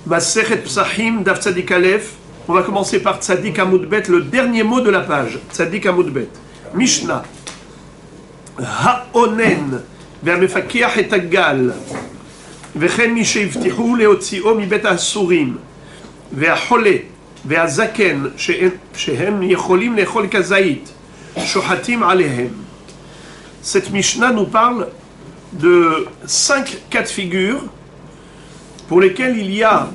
Masechet Psachim, Daf Tzadik Aleph. On va commencer par Tzadik Amud Bet, le dernier mot de la page. Tzadik Amud Bet. Mishnah. Ha'onen, ve'amefakiach et hagal, ve'chen mi sheivtichu leotzio mibet ha'asurim, ve'achole, ve'azaken, shehem yecholim lechol kazait, shohatim alehem. Cette Mishnah nous parle de 5 cas de figure pour lesquels il y a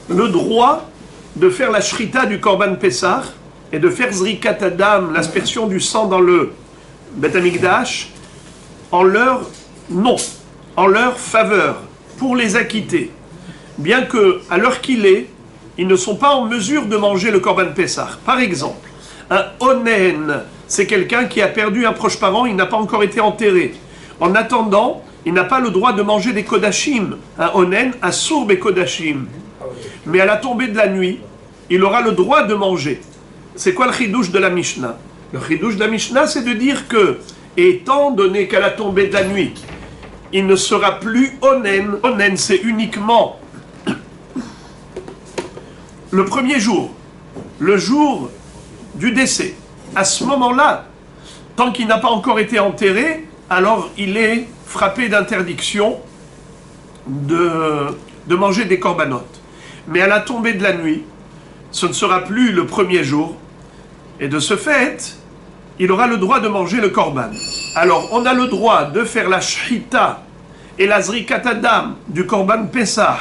le droit de faire la shrita du Korban Pessah et de faire Zrikat Adam, l'aspersion du sang dans le Bet Amikdash, en leur nom, en leur faveur, pour les acquitter. Bien que, à l'heure qu'il est, ils ne sont pas en mesure de manger le Korban Pessah. Par exemple, un onen, c'est quelqu'un qui a perdu un proche parent, il n'a pas encore été enterré. En attendant, il n'a pas le droit de manger des kodashim. Un onen, un sourd et kodashim. Mais à la tombée de la nuit, il aura le droit de manger. C'est quoi le chidouche de la Mishnah? Le chidouche de la Mishnah, c'est de dire que, étant donné qu'à la tombée de la nuit, il ne sera plus onen. Onen, c'est uniquement le premier jour, le jour du décès. À ce moment-là, tant qu'il n'a pas encore été enterré, alors il est frappé d'interdiction de manger des corbanotes. Mais à la tombée de la nuit, ce ne sera plus le premier jour, et de ce fait, il aura le droit de manger le korban. Alors, on a le droit de faire la shrita et la zrikat adam du korban Pessah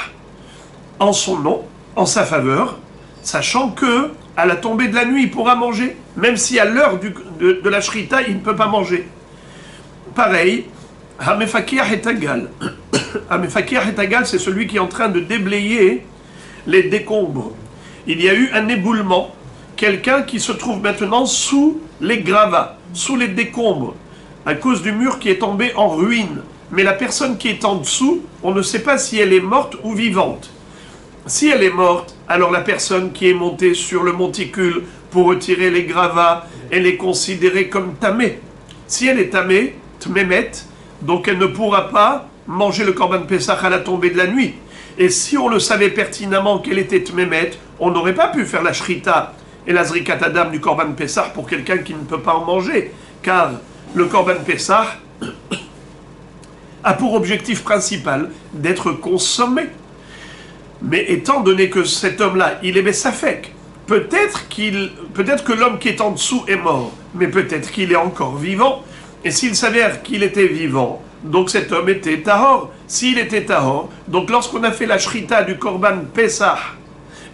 en son nom, en sa faveur, sachant que à la tombée de la nuit, il pourra manger, même si à l'heure de la shrita, il ne peut pas manger. Pareil, Hamefakir et Tagal. Hamefakir et Tagal, c'est celui qui est en train de déblayer les décombres. Il y a eu un éboulement, quelqu'un qui se trouve maintenant sous les gravats, sous les décombres, à cause du mur qui est tombé en ruine. Mais la personne qui est en dessous, on ne sait pas si elle est morte ou vivante. Si elle est morte, alors la personne qui est montée sur le monticule pour retirer les gravats, elle est considérée comme tamée. Si elle est tamée, tmémet, donc elle ne pourra pas manger le Korban Pessah à la tombée de la nuit. Et si on le savait pertinemment qu'elle était tmémet, on n'aurait pas pu faire la shrita et la zrikat adam du Korban Pessah pour quelqu'un qui ne peut pas en manger. Car le Korban Pessah a pour objectif principal d'être consommé. Mais étant donné que cet homme-là, il est Bessafek, peut-être que l'homme qui est en dessous est mort, mais peut-être qu'il est encore vivant. Et s'il s'avère qu'il était vivant, donc cet homme était tahor. S'il était tahor, donc lorsqu'on a fait la shrita du Korban Pessah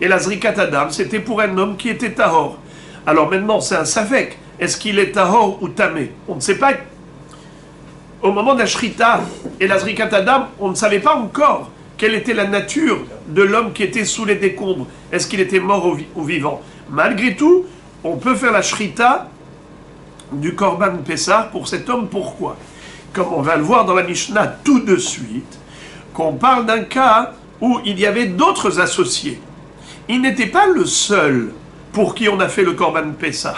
et la zrikat adam, c'était pour un homme qui était tahor. Alors maintenant, c'est un safek. Est-ce qu'il est tahor ou tamé? On ne sait pas. Au moment de la shrita et la zrikat adam, on ne savait pas encore quelle était la nature de l'homme qui était sous les décombres. Est-ce qu'il était mort ou vivant? Malgré tout, on peut faire la shrita du Korban Pessah pour cet homme. Pourquoi? Comme on va le voir dans la Mishnah tout de suite, qu'on parle d'un cas où il y avait d'autres associés. Il n'était pas le seul pour qui on a fait le Korban Pessah.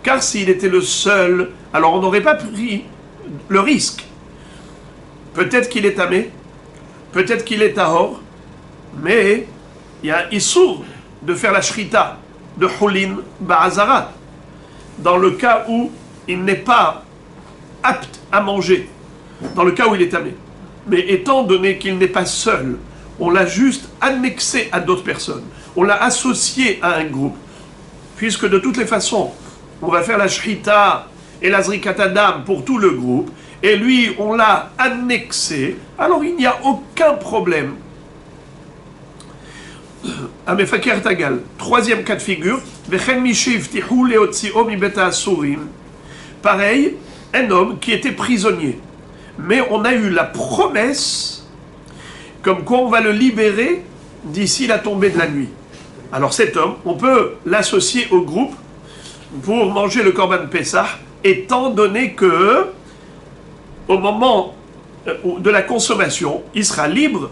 Car s'il était le seul, alors on n'aurait pas pris le risque. Peut-être qu'il est tamé, peut-être qu'il est tahor, mais il y a un issour de faire la shrita de Hulin Ba'azarat, dans le cas où il n'est pas apte à manger, dans le cas où il est tamé. Mais étant donné qu'il n'est pas seul, on l'a juste annexé à d'autres personnes, on l'a associé à un groupe, puisque de toutes les façons, on va faire la shrita et la zrikat adam pour tout le groupe, et lui, on l'a annexé, alors il n'y a aucun problème. Amefakir Tagal, troisième cas de figure, Vechen Mishiv Tihu Leotzio Mibet Ha'asurim. Pareil, un homme qui était prisonnier, mais on a eu la promesse comme quoi on va le libérer d'ici la tombée de la nuit. Alors cet homme, on peut l'associer au groupe pour manger le Korban Pessah, étant donné que au moment de la consommation, il sera libre,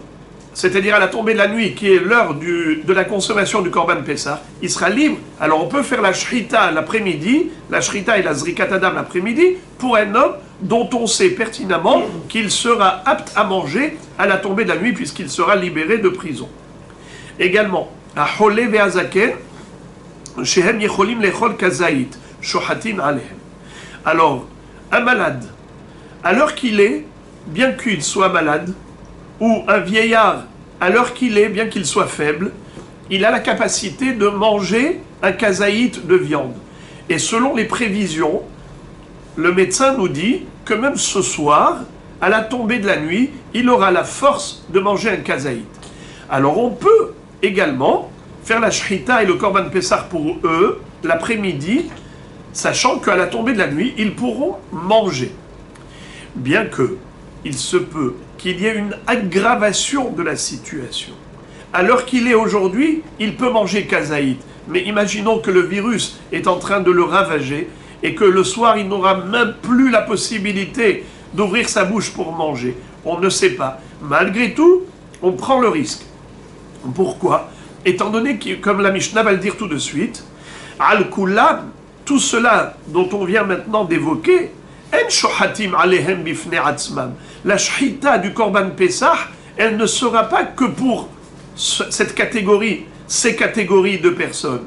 c'est-à-dire à la tombée de la nuit, qui est l'heure de la consommation du Korban Pessah, il sera libre. Alors on peut faire la shrita l'après-midi, la shrita et la zrikat adam l'après-midi, pour un homme dont on sait pertinemment qu'il sera apte à manger à la tombée de la nuit, puisqu'il sera libéré de prison. Également, à Holé ve'azaken, shehem yecholim lechol kazait, shohatin alehem. Alors, un malade, à l'heure qu'il est, bien qu'il soit malade, ou un vieillard, à l'heure qu'il est, bien qu'il soit faible, il a la capacité de manger un kazaït de viande. Et selon les prévisions, le médecin nous dit que même ce soir, à la tombée de la nuit, il aura la force de manger un kazaït. Alors on peut également faire la shrita et le korban pessar pour eux l'après-midi, sachant qu'à la tombée de la nuit, ils pourront manger. Bien que il se peut qu'il y ait une aggravation de la situation. À l'heure qu'il est aujourd'hui, il peut manger kazaït. Mais imaginons que le virus est en train de le ravager et que le soir, il n'aura même plus la possibilité d'ouvrir sa bouche pour manger. On ne sait pas. Malgré tout, on prend le risque. Pourquoi? Étant donné que, comme la Mishnah va le dire tout de suite, Al-Kulam, tout cela dont on vient maintenant d'évoquer, En shohatim alehem bifnei atzmam. La shhita du Korban Pessah, elle ne sera pas que pour cette catégorie, ces catégories de personnes.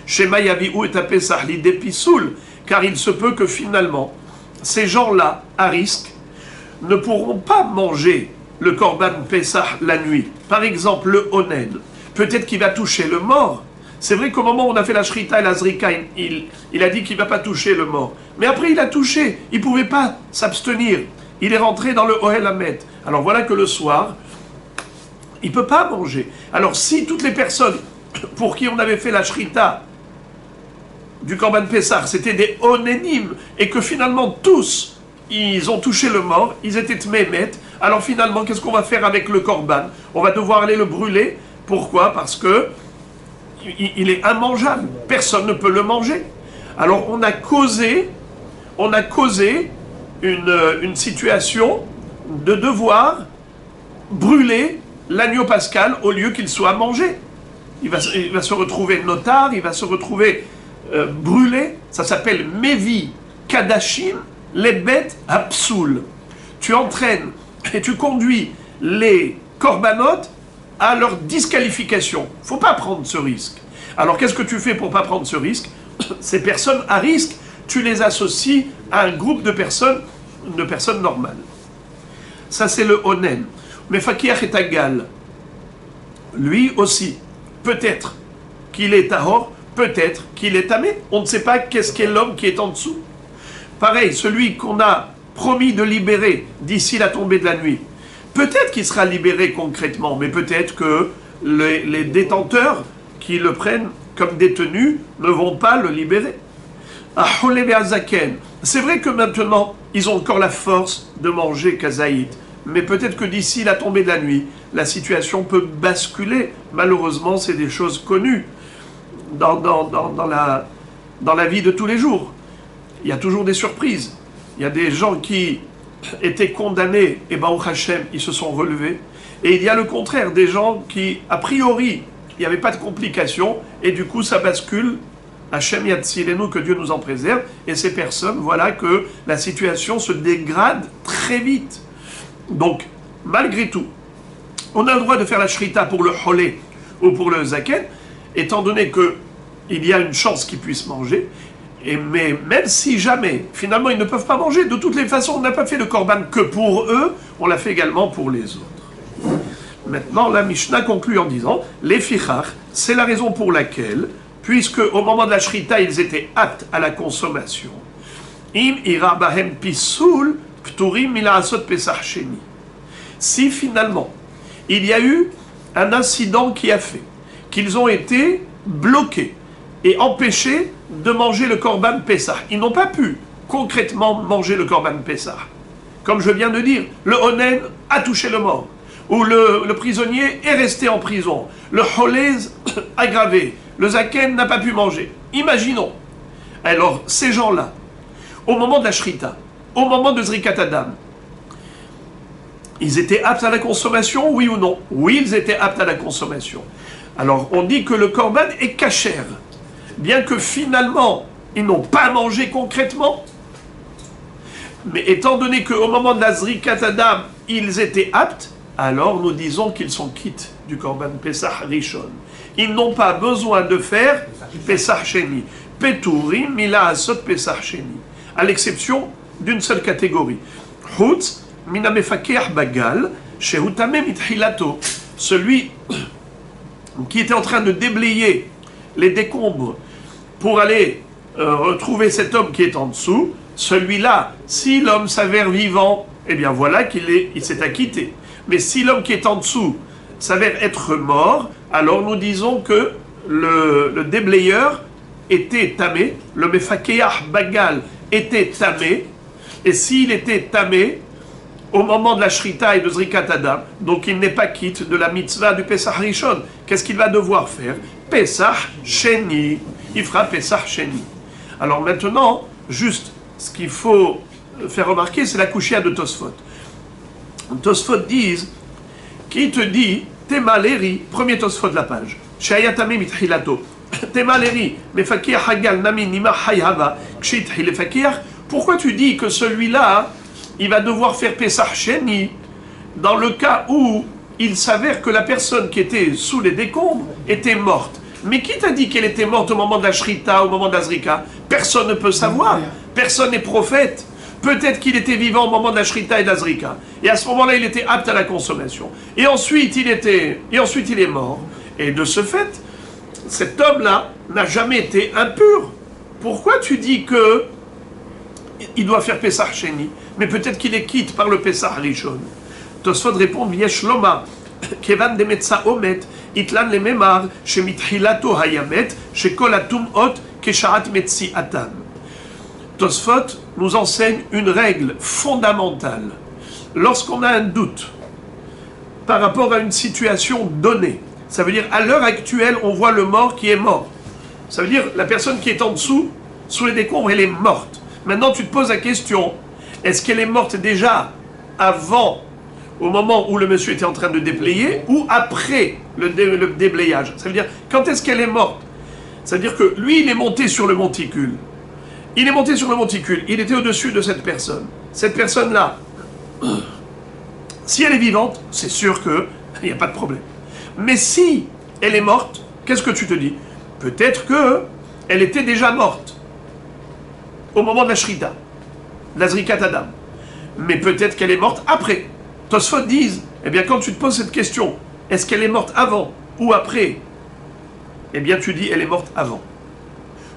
Shema yavi'u et Pessah l'idée pisoul, car il se peut que finalement, ces gens-là, à risque, ne pourront pas manger le Korban Pessah la nuit. Par exemple, le Onen, peut-être qu'il va toucher le mort. C'est vrai qu'au moment où on a fait la Shrita et la Zrika, il a dit qu'il ne va pas toucher le mort. Mais après, il a touché. Il ne pouvait pas s'abstenir. Il est rentré dans le Ohel Hamet. Alors voilà que le soir, il ne peut pas manger. Alors si toutes les personnes pour qui on avait fait la Shrita du Korban Pessah, c'était des Onenim, et que finalement tous, ils ont touché le mort, ils étaient Tmémet, alors finalement, qu'est-ce qu'on va faire avec le Korban? On va devoir aller le brûler. Pourquoi? Parce que il est immangeable, personne ne peut le manger. Alors on a causé une situation de devoir brûler l'agneau pascal au lieu qu'il soit mangé. Il va se retrouver notar, il va se retrouver brûlé. Ça s'appelle Mevi Kadashim Lebet Hapsoul. Tu entraînes et tu conduis les korbanot à leur disqualification. Il ne faut pas prendre ce risque. Alors qu'est-ce que tu fais pour ne pas prendre ce risque? Ces personnes à risque, tu les associes à un groupe de personnes normales. Ça c'est le Onen. Mais Fakir et Tagal, lui aussi, peut-être qu'il est Tahor, peut-être qu'il est Tamé. On ne sait pas qu'est-ce qu'est l'homme qui est en dessous. Pareil, celui qu'on a promis de libérer d'ici la tombée de la nuit, peut-être qu'il sera libéré concrètement, mais peut-être que les détenteurs qui le prennent comme détenu ne vont pas le libérer. C'est vrai que maintenant, ils ont encore la force de manger kazaït, mais peut-être que d'ici la tombée de la nuit, la situation peut basculer. Malheureusement, c'est des choses connues dans la vie de tous les jours. Il y a toujours des surprises. Il y a des gens qui étaient condamnés, et Baruch Hashem, ils se sont relevés. Et il y a le contraire, des gens qui, a priori, il n'y avait pas de complications, et du coup, ça bascule. Hashem Yatzilenu, que Dieu nous en préserve. Et ces personnes, voilà que la situation se dégrade très vite. Donc, malgré tout, on a le droit de faire la shrita pour le holé ou pour le zaken, étant donné qu'il y a une chance qu'ils puissent manger. Mais même si jamais, finalement, ils ne peuvent pas manger, de toutes les façons, on n'a pas fait le korban que pour eux, on l'a fait également pour les autres. Maintenant, la Mishnah conclut en disant, les fichach, c'est la raison pour laquelle, puisque au moment de la shrita, ils étaient aptes à la consommation, im ira bahem pisoul pturim milaasot pesach sheni. Si finalement, il y a eu un incident qui a fait qu'ils ont été bloqués et empêchés de manger le korban Pessah. Ils n'ont pas pu concrètement manger le korban Pessah. Comme je viens de dire, le Onen a touché le mort, ou le prisonnier est resté en prison, le Holez aggravé, le Zaken n'a pas pu manger. Imaginons. Alors, ces gens-là, au moment de la Shrita, au moment de Zrikat Adam, ils étaient aptes à la consommation, oui ou non? Oui, ils étaient aptes à la consommation. Alors, on dit que le korban est kasher. Bien que finalement, ils n'ont pas mangé concrètement, mais étant donné qu'au moment de la Zrikat Adam, ils étaient aptes, alors nous disons qu'ils sont quittes du Korban Pesach Rishon. Ils n'ont pas besoin de faire Pesach Sheni. Peturim mila asot Pesach Sheni. À l'exception d'une seule catégorie. Chutz mina mefakeach bagal shehutame mitchilato. Celui qui était en train de déblayer les décombres pour aller retrouver cet homme qui est en dessous, celui-là, si l'homme s'avère vivant, eh bien voilà il s'est acquitté. Mais si l'homme qui est en dessous s'avère être mort, alors nous disons que le déblayeur était tamé, le mefakeach bagal était tamé, et s'il était tamé, au moment de la shrita et de zrikat adam, donc il n'est pas quitte de la mitzvah du Pesach Rishon. Qu'est-ce qu'il va devoir faire? Pesach Sheni. Il fera Pesach Sheni. Alors maintenant, juste ce qu'il faut faire remarquer, c'est la kushia de Tosfot. Tosfot disent, qui te dit, Temaleri, premier Tosfot de la page, Shayatame mitchilato, Temaleri, mefakiach hagal nami nima hayhava, kshitchi lefakiach. Pourquoi tu dis que celui-là, il va devoir faire Pesach Sheni dans le cas où il s'avère que la personne qui était sous les décombres était morte? Mais qui t'a dit qu'elle était morte au moment de la Shrita, au moment de la Zrika? Personne ne peut savoir. Personne n'est prophète. Peut-être qu'il était vivant au moment de la Shrita et de la Zrika. Et à ce moment-là, il était apte à la consommation. Et ensuite, il est mort. Et de ce fait, cet homme-là n'a jamais été impur. Pourquoi tu dis que il doit faire Pesach Sheni? Mais peut-être qu'il est quitte par le Pesach Rishon. Tosfot répond, Yesh lomar, kevan demetza omet, itlan le memar, shemithilato hayamet, shekol atum ot, kesharat metzi atam. Tosfot nous enseigne une règle fondamentale. Lorsqu'on a un doute par rapport à une situation donnée, ça veut dire à l'heure actuelle, on voit le mort qui est mort. Ça veut dire la personne qui est en dessous, sous les décombres, elle est morte. Maintenant, tu te poses la question, est-ce qu'elle est morte déjà avant, au moment où le monsieur était en train de déblayer, ou après le déblayage? Ça veut dire, quand est-ce qu'elle est morte? Ça veut dire que lui, il est monté sur le monticule. Il est monté sur le monticule, il était au-dessus de cette personne. Cette personne-là, si elle est vivante, c'est sûr qu'il n'y a pas de problème. Mais si elle est morte, qu'est-ce que tu te dis? Peut-être qu'elle était déjà morte au moment de la Shrita, la Zrikat Adam. Mais peut-être qu'elle est morte après. Tosfot disent, eh bien quand tu te poses cette question, est-ce qu'elle est morte avant ou après? Eh bien tu dis, elle est morte avant.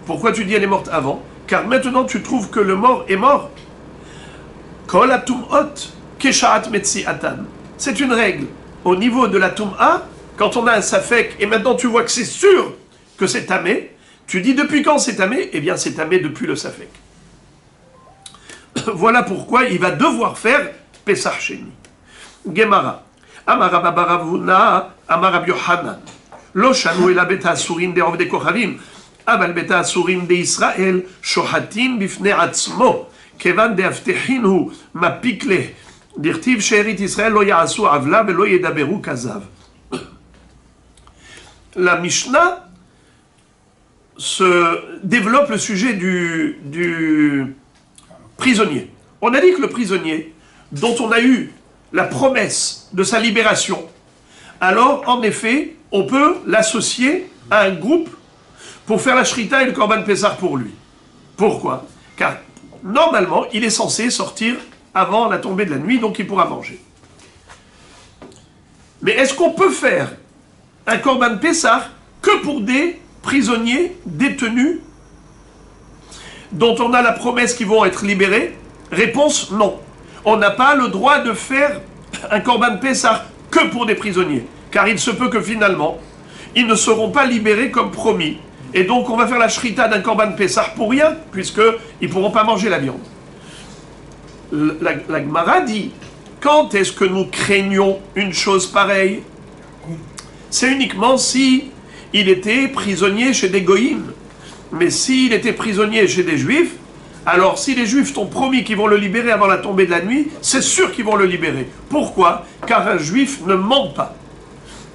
Pourquoi tu dis elle est morte avant? Car maintenant tu trouves que le mort est mort. Kol atum'ot keshaat metzi atan. C'est une règle. Au niveau de la tum'a, quand on a un safek, et maintenant tu vois que c'est sûr que c'est tamé, tu dis depuis quand c'est tamé? Eh bien c'est tamé depuis le safek. Voilà pourquoi il va devoir faire Pesach Sheni. Gemara. Amara babaravuna, Amara Yohanan. Lo shanu ela beta asurim de ovde kochavim. Aval beta asurim de Israël, shohatin bifne atzmo. Kevan de aftechinhu, mapikle. Dirtiv she'erit Israël lo ya'asu avla velo yedaberu kazav. La Mishnah se développe le sujet du prisonnier. On a dit que le prisonnier, dont on a eu la promesse de sa libération, alors en effet, on peut l'associer à un groupe pour faire la Shrita et le Korban Pessah pour lui. Pourquoi? Car normalement, il est censé sortir avant la tombée de la nuit, donc il pourra manger. Mais est-ce qu'on peut faire un Korban Pessah que pour des prisonniers détenus dont on a la promesse qu'ils vont être libérés? Réponse, non. On n'a pas le droit de faire un Korban Pessah que pour des prisonniers, car il se peut que finalement, ils ne seront pas libérés comme promis. Et donc on va faire la Shrita d'un Korban Pessah pour rien, puisqu'ils ne pourront pas manger la viande. La Gemara dit, quand est-ce que nous craignons une chose pareille? C'est uniquement si il était prisonnier chez des goïms. Mais s'il était prisonnier chez des juifs, alors si les juifs t'ont promis qu'ils vont le libérer avant la tombée de la nuit, c'est sûr qu'ils vont le libérer. Pourquoi? Car un juif ne ment pas.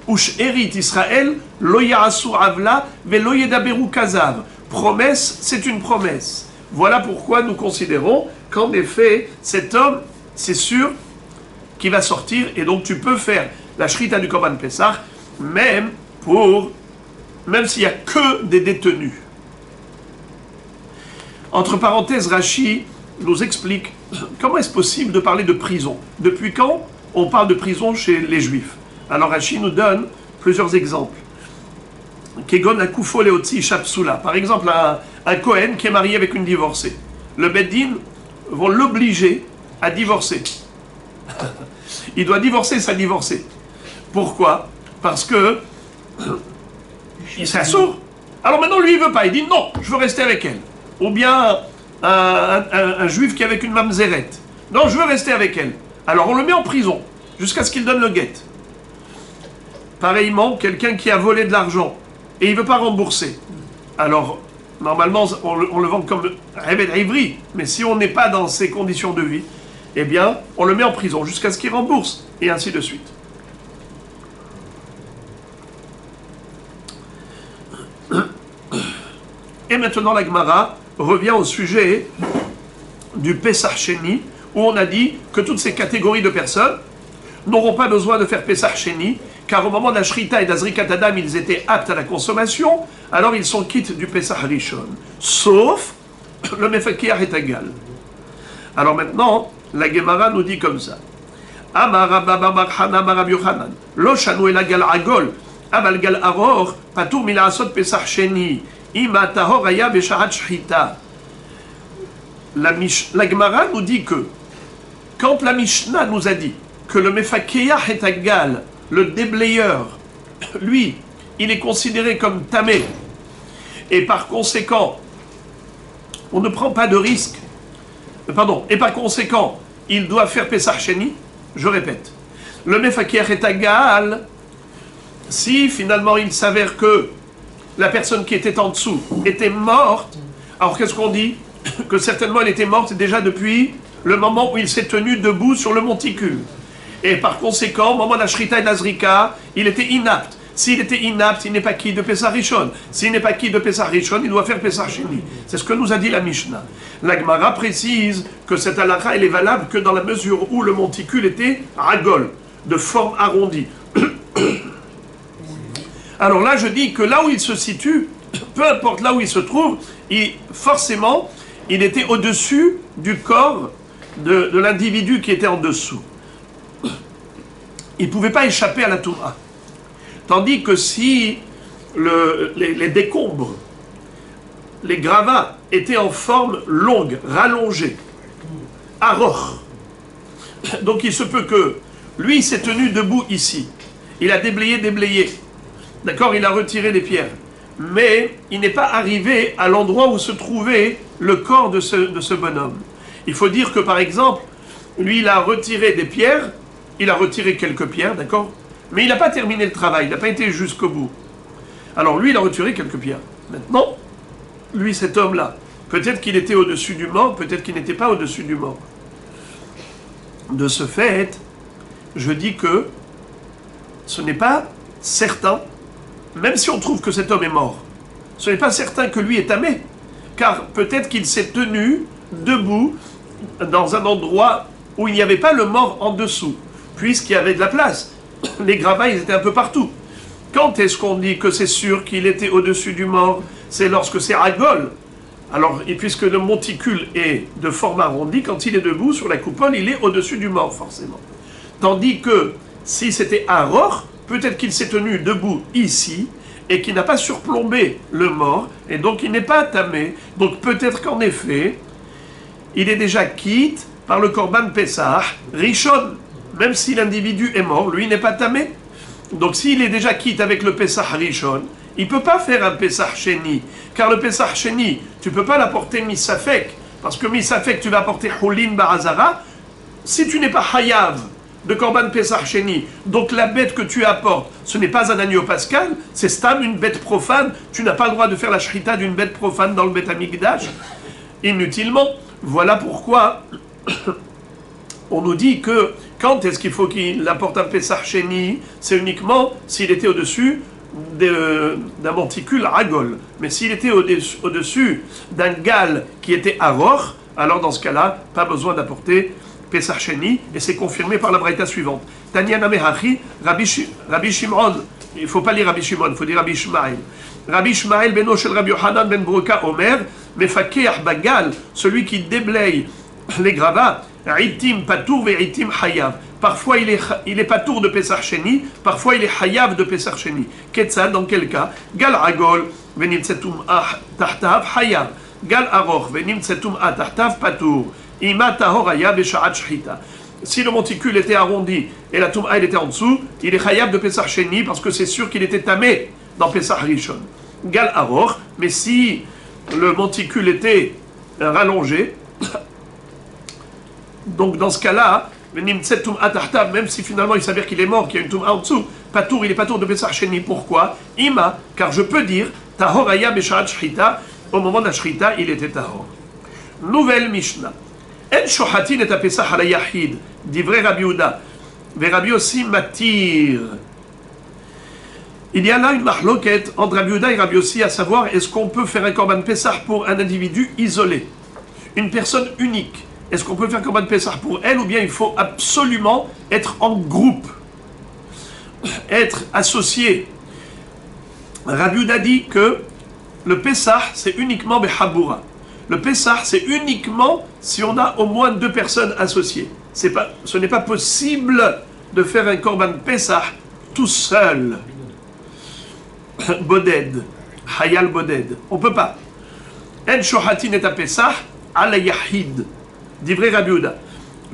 Ush erit Israël, lo ya'asu avla, ve lo yedaberu kazav. Promesse, c'est une promesse. Voilà pourquoi nous considérons qu'en effet, cet homme, c'est sûr qui va sortir, et donc tu peux faire la shrita du Korban Pessah, même s'il n'y a que des détenus. Entre parenthèses, Rashi nous explique comment est-ce possible de parler de prison. Depuis quand on parle de prison chez les Juifs? Alors Rashi nous donne plusieurs exemples. Kegon akufo leotzi shapsula. Par exemple, un Kohen qui est marié avec une divorcée. Le Beddin vont l'obliger à divorcer. Il doit divorcer sa divorcée. Pourquoi? Parce que c'est sourd. Alors maintenant, lui, il veut pas. Il dit non, je veux rester avec elle. Ou bien un juif qui est avec une mamzeret. Non, je veux rester avec elle. Alors on le met en prison jusqu'à ce qu'il donne le guet. Pareillement, quelqu'un qui a volé de l'argent et il ne veut pas rembourser. Alors, normalement, on le vend comme Rebed Ivri. Mais si on n'est pas dans ces conditions de vie, eh bien, on le met en prison jusqu'à ce qu'il rembourse. Et ainsi de suite. Et maintenant, la Gemara revient au sujet du Pesach Sheni, où on a dit que toutes ces catégories de personnes n'auront pas besoin de faire Pesach Sheni, car au moment de la Shrita et d'Azrikat Adam, ils étaient aptes à la consommation, alors ils sont quittes du Pesach Rishon. Sauf le Mefakir est égal. Alors maintenant, la Gemara nous dit comme ça. Amar Rabba bar Barhana bar Rabbi Yochanan, Lo shanu el agal agol, aval gal aror, patur milasot Pesach Sheni. La Gemara nous dit que quand la Mishnah nous a dit que le Mefakeya est égal, le déblayeur, lui, il est considéré comme tamé, et par conséquent, on ne prend pas de risque, et par conséquent, il doit faire Pesach Sheni, je répète, le Mefakeya est égal, si finalement il s'avère que la personne qui était en dessous était morte, alors qu'est-ce qu'on dit? Que certainement elle était morte déjà depuis le moment où il s'est tenu debout sur le monticule. Et par conséquent, au moment de la Shrita et de la Zrika, il était inapte. S'il était inapte, il n'est pas qui de Pesach Rishon. S'il n'est pas qui de Pesach Rishon, il doit faire Pesach Sheni. C'est ce que nous a dit la Mishnah. La Gemara précise que cette halakha, elle est valable que dans la mesure où le monticule était ragol, de forme arrondie. Alors là, je dis que là où il se situe, peu importe là où il se trouve, forcément, il était au-dessus du corps de l'individu qui était en dessous. Il ne pouvait pas échapper à la Toura. Tandis que si les décombres, les gravats étaient en forme longue, rallongée, aror, donc il se peut que lui, il s'est tenu debout ici. Il a déblayé. D'accord, il a retiré les pierres. Mais il n'est pas arrivé à l'endroit où se trouvait le corps de ce bonhomme. Il faut dire que, par exemple, lui, il a retiré des pierres, il a retiré quelques pierres, d'accord? Mais il n'a pas terminé le travail, il n'a pas été jusqu'au bout. Alors lui, il a retiré quelques pierres. Maintenant, lui, cet homme-là, peut-être qu'il était au-dessus du mort, peut-être qu'il n'était pas au-dessus du mort. De ce fait, je dis que ce n'est pas certain, même si on trouve que cet homme est mort, ce n'est pas certain que lui est tamé, car peut-être qu'il s'est tenu debout dans un endroit où il n'y avait pas le mort en dessous, puisqu'il y avait de la place. Les gravats, ils étaient un peu partout. Quand est-ce qu'on dit que c'est sûr qu'il était au-dessus du mort? C'est lorsque c'est ragol. Alors, et puisque le monticule est de forme arrondie, quand il est debout sur la coupole, il est au-dessus du mort, forcément. Tandis que, si c'était aror, peut-être qu'il s'est tenu debout ici, et qu'il n'a pas surplombé le mort, et donc il n'est pas tamé. Donc peut-être qu'en effet, il est déjà quitte par le Korban Pessah, Rishon, même si l'individu est mort, lui n'est pas tamé. Donc s'il est déjà quitte avec le Pessah Rishon, il ne peut pas faire un Pessah Sheni, car le Pessah Sheni, tu ne peux pas l'apporter Misafek, parce que Misafek, tu vas apporter Hulin Barazara, si tu n'es pas Hayav de Korban Pessah Sheni, donc la bête que tu apportes, ce n'est pas un agneau pascal, c'est stam, une bête profane, tu n'as pas le droit de faire la shrita d'une bête profane dans le Beth Amikdash, inutilement. Voilà pourquoi on nous dit que quand est-ce qu'il faut qu'il apporte un Pessah Sheni, c'est uniquement s'il était au-dessus d'un monticule ragol. Mais s'il était au-dessus d'un gal qui était aror, alors dans ce cas-là, pas besoin d'apporter Pesach Sheni, et c'est confirmé par la braïta suivante. Tanya Namehachi, Rabbi Shimon, il ne faut pas lire Rabbi Shimon, il faut dire Rabbi Ishmael. Rabbi Ishmael beno shel Rabbi Yohanan ben Broka Omer, Mefakeach Bagal, celui qui déblaye les gravats, Itim Patour ve Itim Hayav. Parfois il est Patour de Pesach Sheni, parfois il est Hayav de Pesach Sheni. Ketzad, dans quel cas? Gal Agol, Venimtsetum Tahtav Hayav. Gal Aroch, Venimtsetum Tahtav Patour. Ima Tahor Hayav Beshaat Shchita. Si le monticule était arrondi et la Toum'a était en dessous, il est Hayav de Pesach Sheni parce que c'est sûr qu'il était tamé dans Pesach Rishon. Gal Aroch, mais si le monticule était rallongé, donc dans ce cas-là, même si finalement il s'avère qu'il est mort, qu'il y a une Toum'a en dessous, Patour, il est Patour de Pesach Sheni. Pourquoi? Ima, car je peux dire, Tahor Hayav Beshaat Shchita, au moment de la Shchita, il était Tahor. Nouvelle Mishnah. En shohatin et apesach ala yahid, divrei Rabbi Yehuda, ve Rabbi Yossi matir. Il y a là une mahloket entre Rabbi Yehuda et Rabbi Yossi, à savoir, est-ce qu'on peut faire un korban pesach pour un individu isolé, une personne unique? Est-ce qu'on peut faire un korban pesach pour elle, ou bien il faut absolument être en groupe, être associé? Rabbi Yehuda dit que le pesach, c'est uniquement behabura. Le Pessah, c'est uniquement si on a au moins 2 personnes associées. Ce n'est pas possible de faire un korban Pessah tout seul. Boded, Hayal Boded. On ne peut pas. En shohatin et Pessah, ala yahid. Divrei Rabbi Yehuda.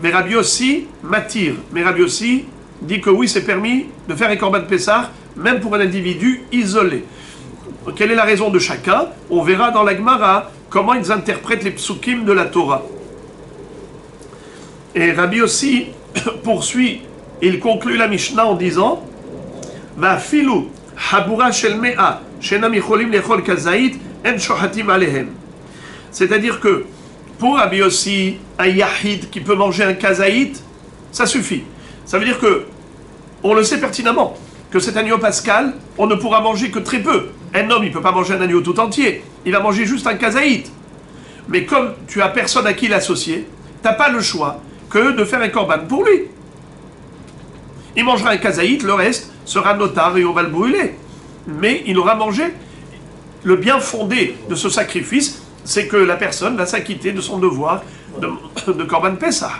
Mais Rabbi Yossi matir. Mais Rabbi Yossi dit que oui, c'est permis de faire un korban Pessah, même pour un individu isolé. Quelle est la raison de chacun? On verra dans la Gemara comment ils interprètent les psukim de la Torah. Et Rabbi aussi poursuit, il conclut la Mishnah en disant Va filu habura shel mea shenam yicholim lechol kazait en shohatim alehem. C'est-à-dire que pour Rabbi aussi, un yahid qui peut manger un kazaït, ça suffit. Ça veut dire que on le sait pertinemment que cet agneau pascal, on ne pourra manger que très peu. Un homme, il ne peut pas manger un agneau tout entier. Il va manger juste un kazaït. Mais comme tu as personne à qui l'associer, tu n'as pas le choix que de faire un korban pour lui. Il mangera un kazaït, le reste sera notar et on va le brûler. Mais il aura mangé. Le bien fondé de ce sacrifice, c'est que la personne va s'acquitter de son devoir de korban Pessah.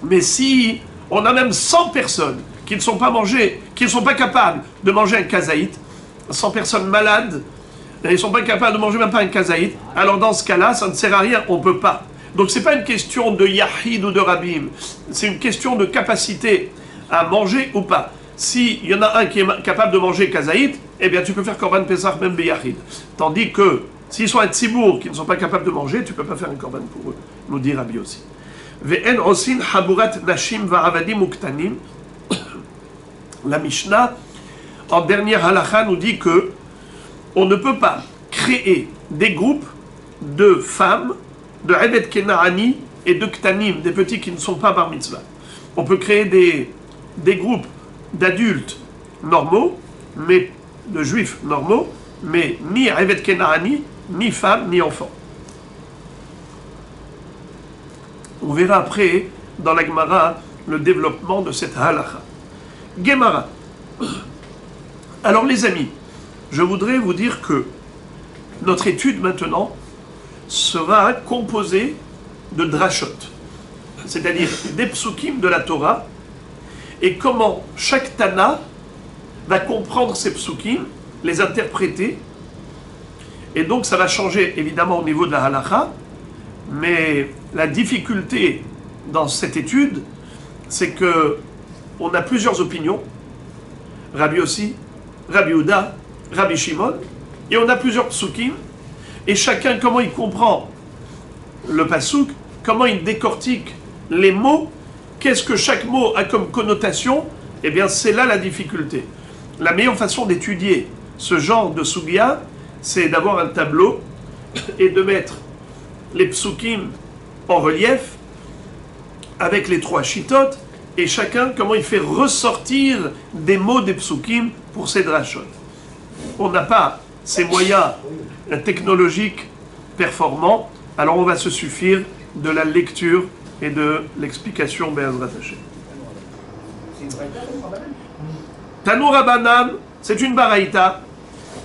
Mais si on a même 100 personnes qui ne sont pas capables de manger un kazaït, 100 personnes malades, ils ne sont pas capables de manger même pas un kazaït, alors dans ce cas-là, ça ne sert à rien, on ne peut pas. Donc ce n'est pas une question de yahid ou de rabim, c'est une question de capacité à manger ou pas. S'il y en a un qui est capable de manger kazaït, eh bien tu peux faire korban pesach même beyahid. Tandis que s'ils sont un tzibour qui ne sont pas capables de manger, tu ne peux pas faire un korban pour eux, nous dit Rabbi aussi. Ve'en osin haburat nashim va'avadim uktanim. La Mishnah, en dernière halakha, nous dit que on ne peut pas créer des groupes de femmes, de Ebed Kenaani et de Ktanim, des petits qui ne sont pas bar mitzvah. On peut créer des groupes d'adultes normaux, mais de juifs normaux, mais ni Ebed Kenaani, ni femmes, ni enfants. On verra après, dans la Gemara, le développement de cette halakha. Gemara. Alors les amis, je voudrais vous dire que notre étude maintenant sera composée de drashot, c'est-à-dire des psukim de la Torah, et comment chaque Tana va comprendre ces psukim, les interpréter, et donc ça va changer évidemment au niveau de la halakha, mais la difficulté dans cette étude, c'est que on a plusieurs opinions, Rabbi aussi, Rabbi Yehuda, Rabbi Shimon, et on a plusieurs psukim, et chacun comment il comprend le pasuk, comment il décortique les mots, qu'est-ce que chaque mot a comme connotation, eh bien c'est là la difficulté. La meilleure façon d'étudier ce genre de sugya, c'est d'avoir un tableau et de mettre les psukim en relief avec les 3 shittot, et chacun, comment il fait ressortir des mots des psukim pour ces drashot. On n'a pas ces moyens technologiques performants, alors on va se suffire de la lecture et de l'explication Be'ezrat Hashem. Tanu Rabbanan, c'est une baraïta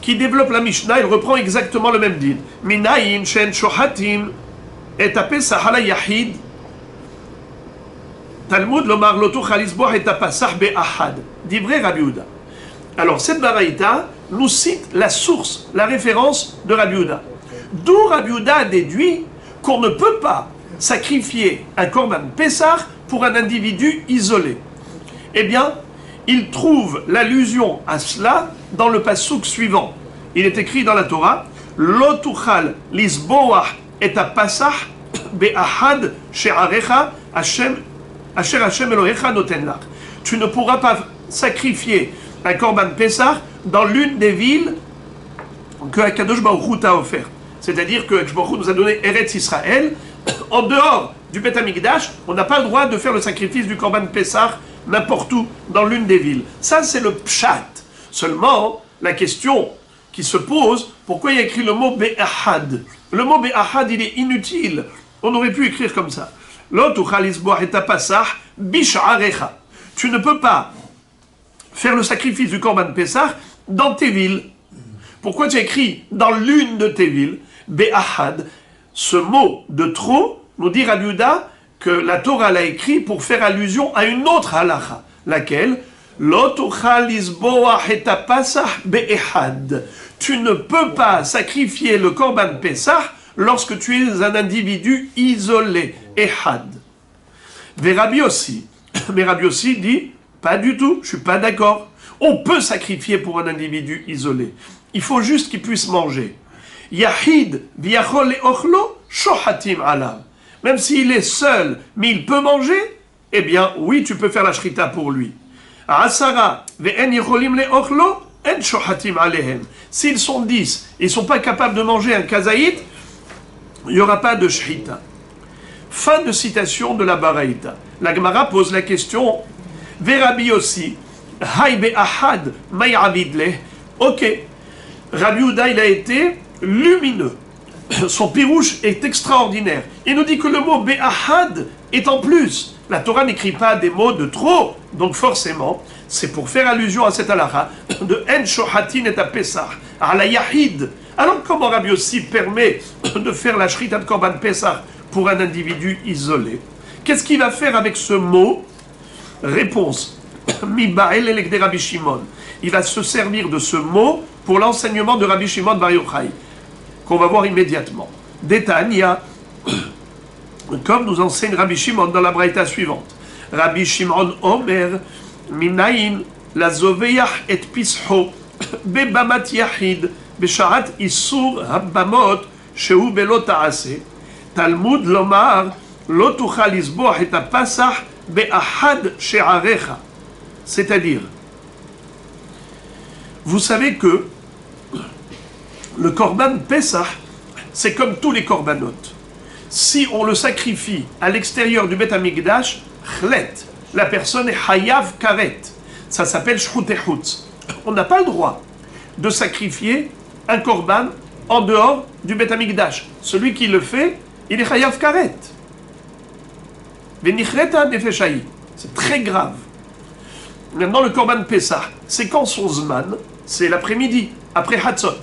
qui développe la Mishnah, il reprend exactement le même din. Minayin shen shohatim et apesach ala yahid. Talmud lomar lo tuchal lisboach et apesach be'ahad. Divrei Rabbi Yehuda. Alors cette baraïta nous cite la source, la référence de Rabbi Yehuda. D'où Rabbi Yehuda a déduit qu'on ne peut pas sacrifier un korban Pessah pour un individu isolé. Eh bien, il trouve l'allusion à cela dans le passouk suivant. Il est écrit dans la Torah, Lo tuchal lisboach et apasach be'ahad she'arecha asher Hashem Elohecha noten lach. Tu ne pourras pas sacrifier un korban Pessah dans l'une des villes que Akadosh Baruch Hu t'a offert. C'est-à-dire que Akadosh Baruch Hu nous a donné Eretz Israël. En dehors du Beth Amikdash, on n'a pas le droit de faire le sacrifice du korban Pessah n'importe où dans l'une des villes. Ça, c'est le pshat. Seulement, la question qui se pose, pourquoi il y a écrit le mot Be'ahad? Le mot Be'ahad, il est inutile. On aurait pu écrire comme ça. Lo tuchal lisboach et apasach bish'arecha. Tu ne peux pas faire le sacrifice du korban Pessah dans tes villes. Pourquoi tu as écrit dans l'une de tes villes, Be'ahad? Ce mot de trop, nous dit Rabbi Yehuda, que la Torah l'a écrit pour faire allusion à une autre halacha, laquelle Lo tuchal lisboach et apasach be'ehad. Tu ne peux pas sacrifier le korban Pessah lorsque tu es un individu isolé, ehad. Mais Rabbi aussi dit, pas du tout, je suis pas d'accord. On peut sacrifier pour un individu isolé. Il faut juste qu'il puisse manger. Yahid v'yachol le'ochlo shohatim alav. Même s'il est seul, mais il peut manger, eh bien, oui, tu peux faire la shrita pour lui. Asara ve'en yicholim le'ochlo en shohatim alehem. S'ils sont 10 et ils ne sont pas capables de manger un kazaït, il n'y aura pas de shrita. Fin de citation de la baraïta. La Gemara pose la question, Rabbi aussi, hay be'ahad ma'yavidleh. Ok, Rabbi Yehuda, il a été lumineux. Son pirouche est extraordinaire. Il nous dit que le mot be'ahad est en plus. La Torah n'écrit pas des mots de trop. Donc forcément, c'est pour faire allusion à cette halakha de en shohatin et apesach, à la yahid. Alors comment Rabbi aussi permet de faire la shrita de korban Pessah pour un individu isolé? Qu'est-ce qu'il va faire avec ce mot? Réponse. Miba'el elek de Rabbi Shimon. Il va se servir de ce mot pour l'enseignement de Rabbi Shimon Bar Yochai, qu'on va voir immédiatement. Détania, comme nous enseigne Rabbi Shimon dans la braïta suivante. Rabbi Shimon Omer, Minayin, la Zoveyach et Pisho, Bebamat Yahid, Besharat Isur Habbamot, Shehu Belo Ta'ase, Talmud Lomar, Lo tuchal lisboach et apasach be'ahad she'arecha. C'est-à-dire, vous savez que le korban Pessah, c'est comme tous les korbanot. Si on le sacrifie à l'extérieur du Beth Amikdash, chlet, la personne est hayav karet. Ça s'appelle shchut echutz. On n'a pas le droit de sacrifier un korban en dehors du Beth Amikdash. Celui qui le fait, il est hayav karet. Venichreta nefeshai. C'est très grave. Maintenant, le korban Pessah, c'est quand son zman? C'est l'après-midi, après Hatzot.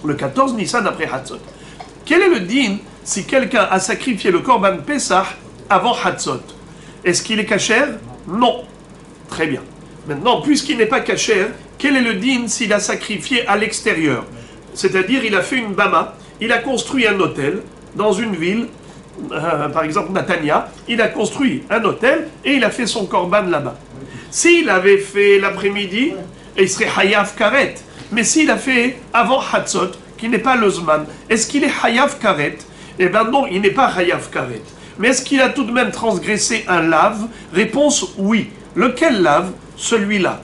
Le 14 Nissan après Hatzot. Quel est le din si quelqu'un a sacrifié le korban Pessah avant Hatzot? Est-ce qu'il est kasher? Non. Très bien. Maintenant, puisqu'il n'est pas kasher, quel est le din s'il a sacrifié à l'extérieur? C'est-à-dire, il a fait une bama, il a construit un hôtel dans une ville, par exemple Natania, il a construit un hôtel et il a fait son korban là-bas. S'il avait fait l'après-midi, il serait hayav karet. Mais s'il a fait avant Hatzot, qui n'est pas le zman, est-ce qu'il est hayav karet? Eh bien non, il n'est pas hayav karet. Mais est-ce qu'il a tout de même transgressé un lave? Réponse oui. Lequel lave? Celui-là.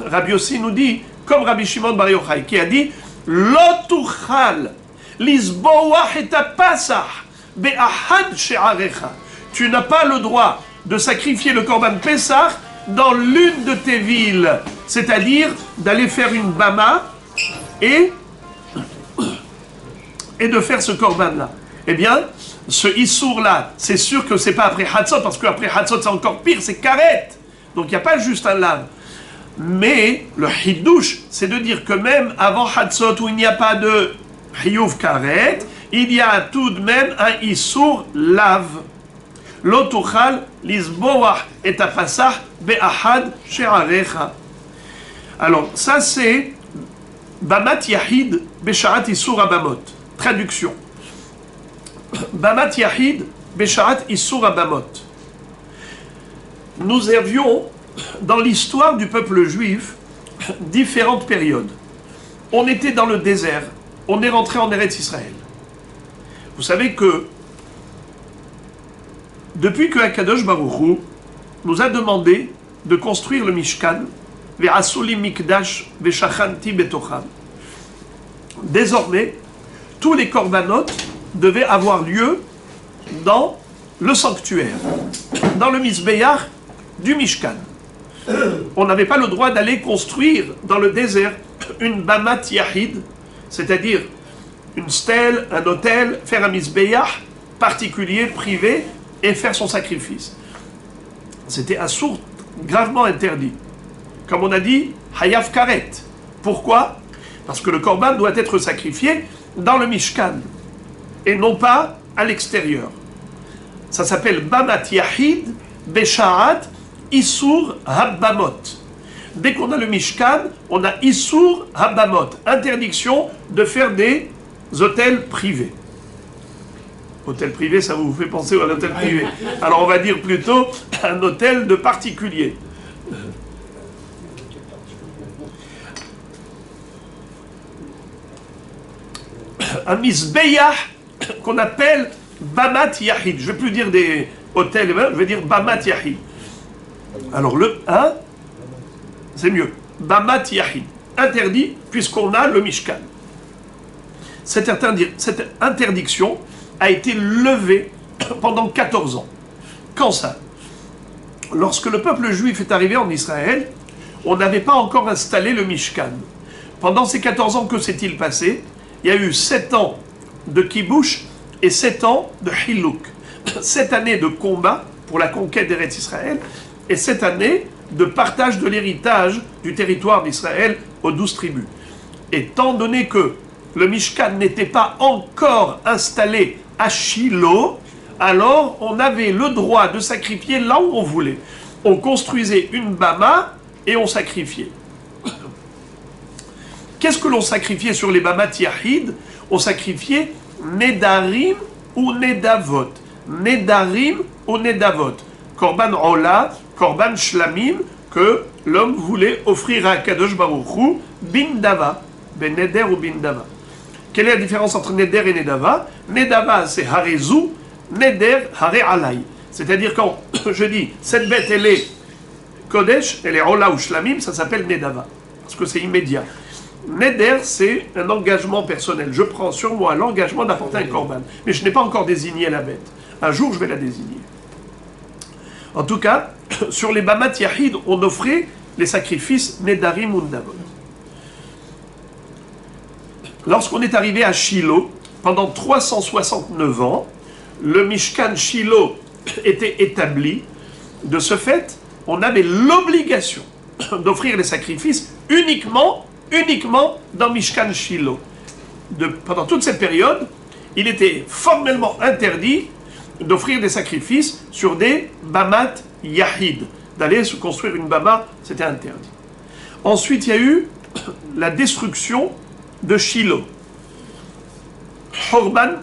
Rabbi Yossi nous dit, comme Rabbi Shimon Bar Yochai, qui a dit Lo tuchal lisboach et apasach be'ahad she'arecha. Tu n'as pas le droit de sacrifier le korban Pessah dans l'une de tes villes, c'est-à-dire d'aller faire une bama et de faire ce korban-là. Eh bien, ce Issour-là, c'est sûr que c'est pas après Hatzot, parce qu'après Hatzot, c'est encore pire, c'est Karet. Donc il n'y a pas juste un lave. Mais le Hiddouche, c'est de dire que même avant Hatzot, où il n'y a pas de Hiyuv Karet, il y a tout de même un Issour lave. L'otuchal lisboach et apasach be'ahad she'arecha. Alors, ça c'est Bamat Yahid Besharat Issour Abamot. Traduction. Bamat Yahid Besharat Issour Abamot. Nous avions dans l'histoire du peuple juif différentes périodes. On était dans le désert, on est rentré en Eretz Israël. Vous savez que depuis que Akadosh Baruch Hu nous a demandé de construire le Mishkan, Ve'asuli Mikdash Ve'shachanti Betocham, désormais, tous les korbanot devaient avoir lieu dans le sanctuaire, dans le Mizbeach du Mishkan. On n'avait pas le droit d'aller construire dans le désert une Bamat Yahid, c'est-à-dire une stèle, un autel, faire un Mizbeach particulier, privé, et faire son sacrifice. C'était assourd, gravement interdit. Comme on a dit, Hayav Karet. Pourquoi? Parce que le korban doit être sacrifié dans le Mishkan, et non pas à l'extérieur. Ça s'appelle Bamat Yahid Besharat Issour Habbamot. Dès qu'on a le Mishkan, on a Issour Habbamot, interdiction de faire des hôtels privés. Hôtel privé, ça vous fait penser à un hôtel privé. Alors on va dire plutôt un hôtel de particulier. Un Mizbeach qu'on appelle Bamat Yahid. Je ne vais plus dire des hôtels, je vais dire Bamat Yahid. Alors le 1, c'est mieux. Bamat Yahid. Interdit puisqu'on a le Mishkan. Cette interdiction a été levée pendant 14 ans. Quand ça? Lorsque le peuple juif est arrivé en Israël, on n'avait pas encore installé le Mishkan. Pendant ces 14 ans, que s'est-il passé? Il y a eu 7 ans de Kibouch et 7 ans de Hilouk. 7 années de combat pour la conquête d'Eretz Israël et 7 années de partage de l'héritage du territoire d'Israël aux 12 tribus. Étant donné que le Mishkan n'était pas encore installé à Shiloh, alors on avait le droit de sacrifier là où on voulait. On construisait une bama et on sacrifiait. Qu'est-ce que l'on sacrifiait sur les Bamat Yahid? On sacrifiait Nedarim ou Nedavot. Nedarim ou Nedavot. Korban Ola, Korban Shlamim, que l'homme voulait offrir à Kadosh Baruch Hu, Bindava, Ben Neder ou Bindava. Quelle est la différence entre Neder et Nedava? Nedava, c'est Harezou, Neder, Hare Alay. C'est-à-dire quand je dis, cette bête, elle est Kodesh, elle est Ola ou Shlamim, ça s'appelle Nedava, parce que c'est immédiat. Neder, c'est un engagement personnel. Je prends sur moi l'engagement d'apporter un korban, mais je n'ai pas encore désigné la bête. Un jour, je vais la désigner. En tout cas, sur les Bamat Yahid, on offrait les sacrifices Nedarim ou Nedavot. Lorsqu'on est arrivé à Shiloh, pendant 369 ans, le Mishkan Shiloh était établi. De ce fait, on avait l'obligation d'offrir les sacrifices uniquement dans Mishkan Shiloh. Pendant toute cette période, il était formellement interdit d'offrir des sacrifices sur des Bamat Yahid. D'aller se construire une Bama, c'était interdit. Ensuite, il y a eu la destruction de Shiloh. Horban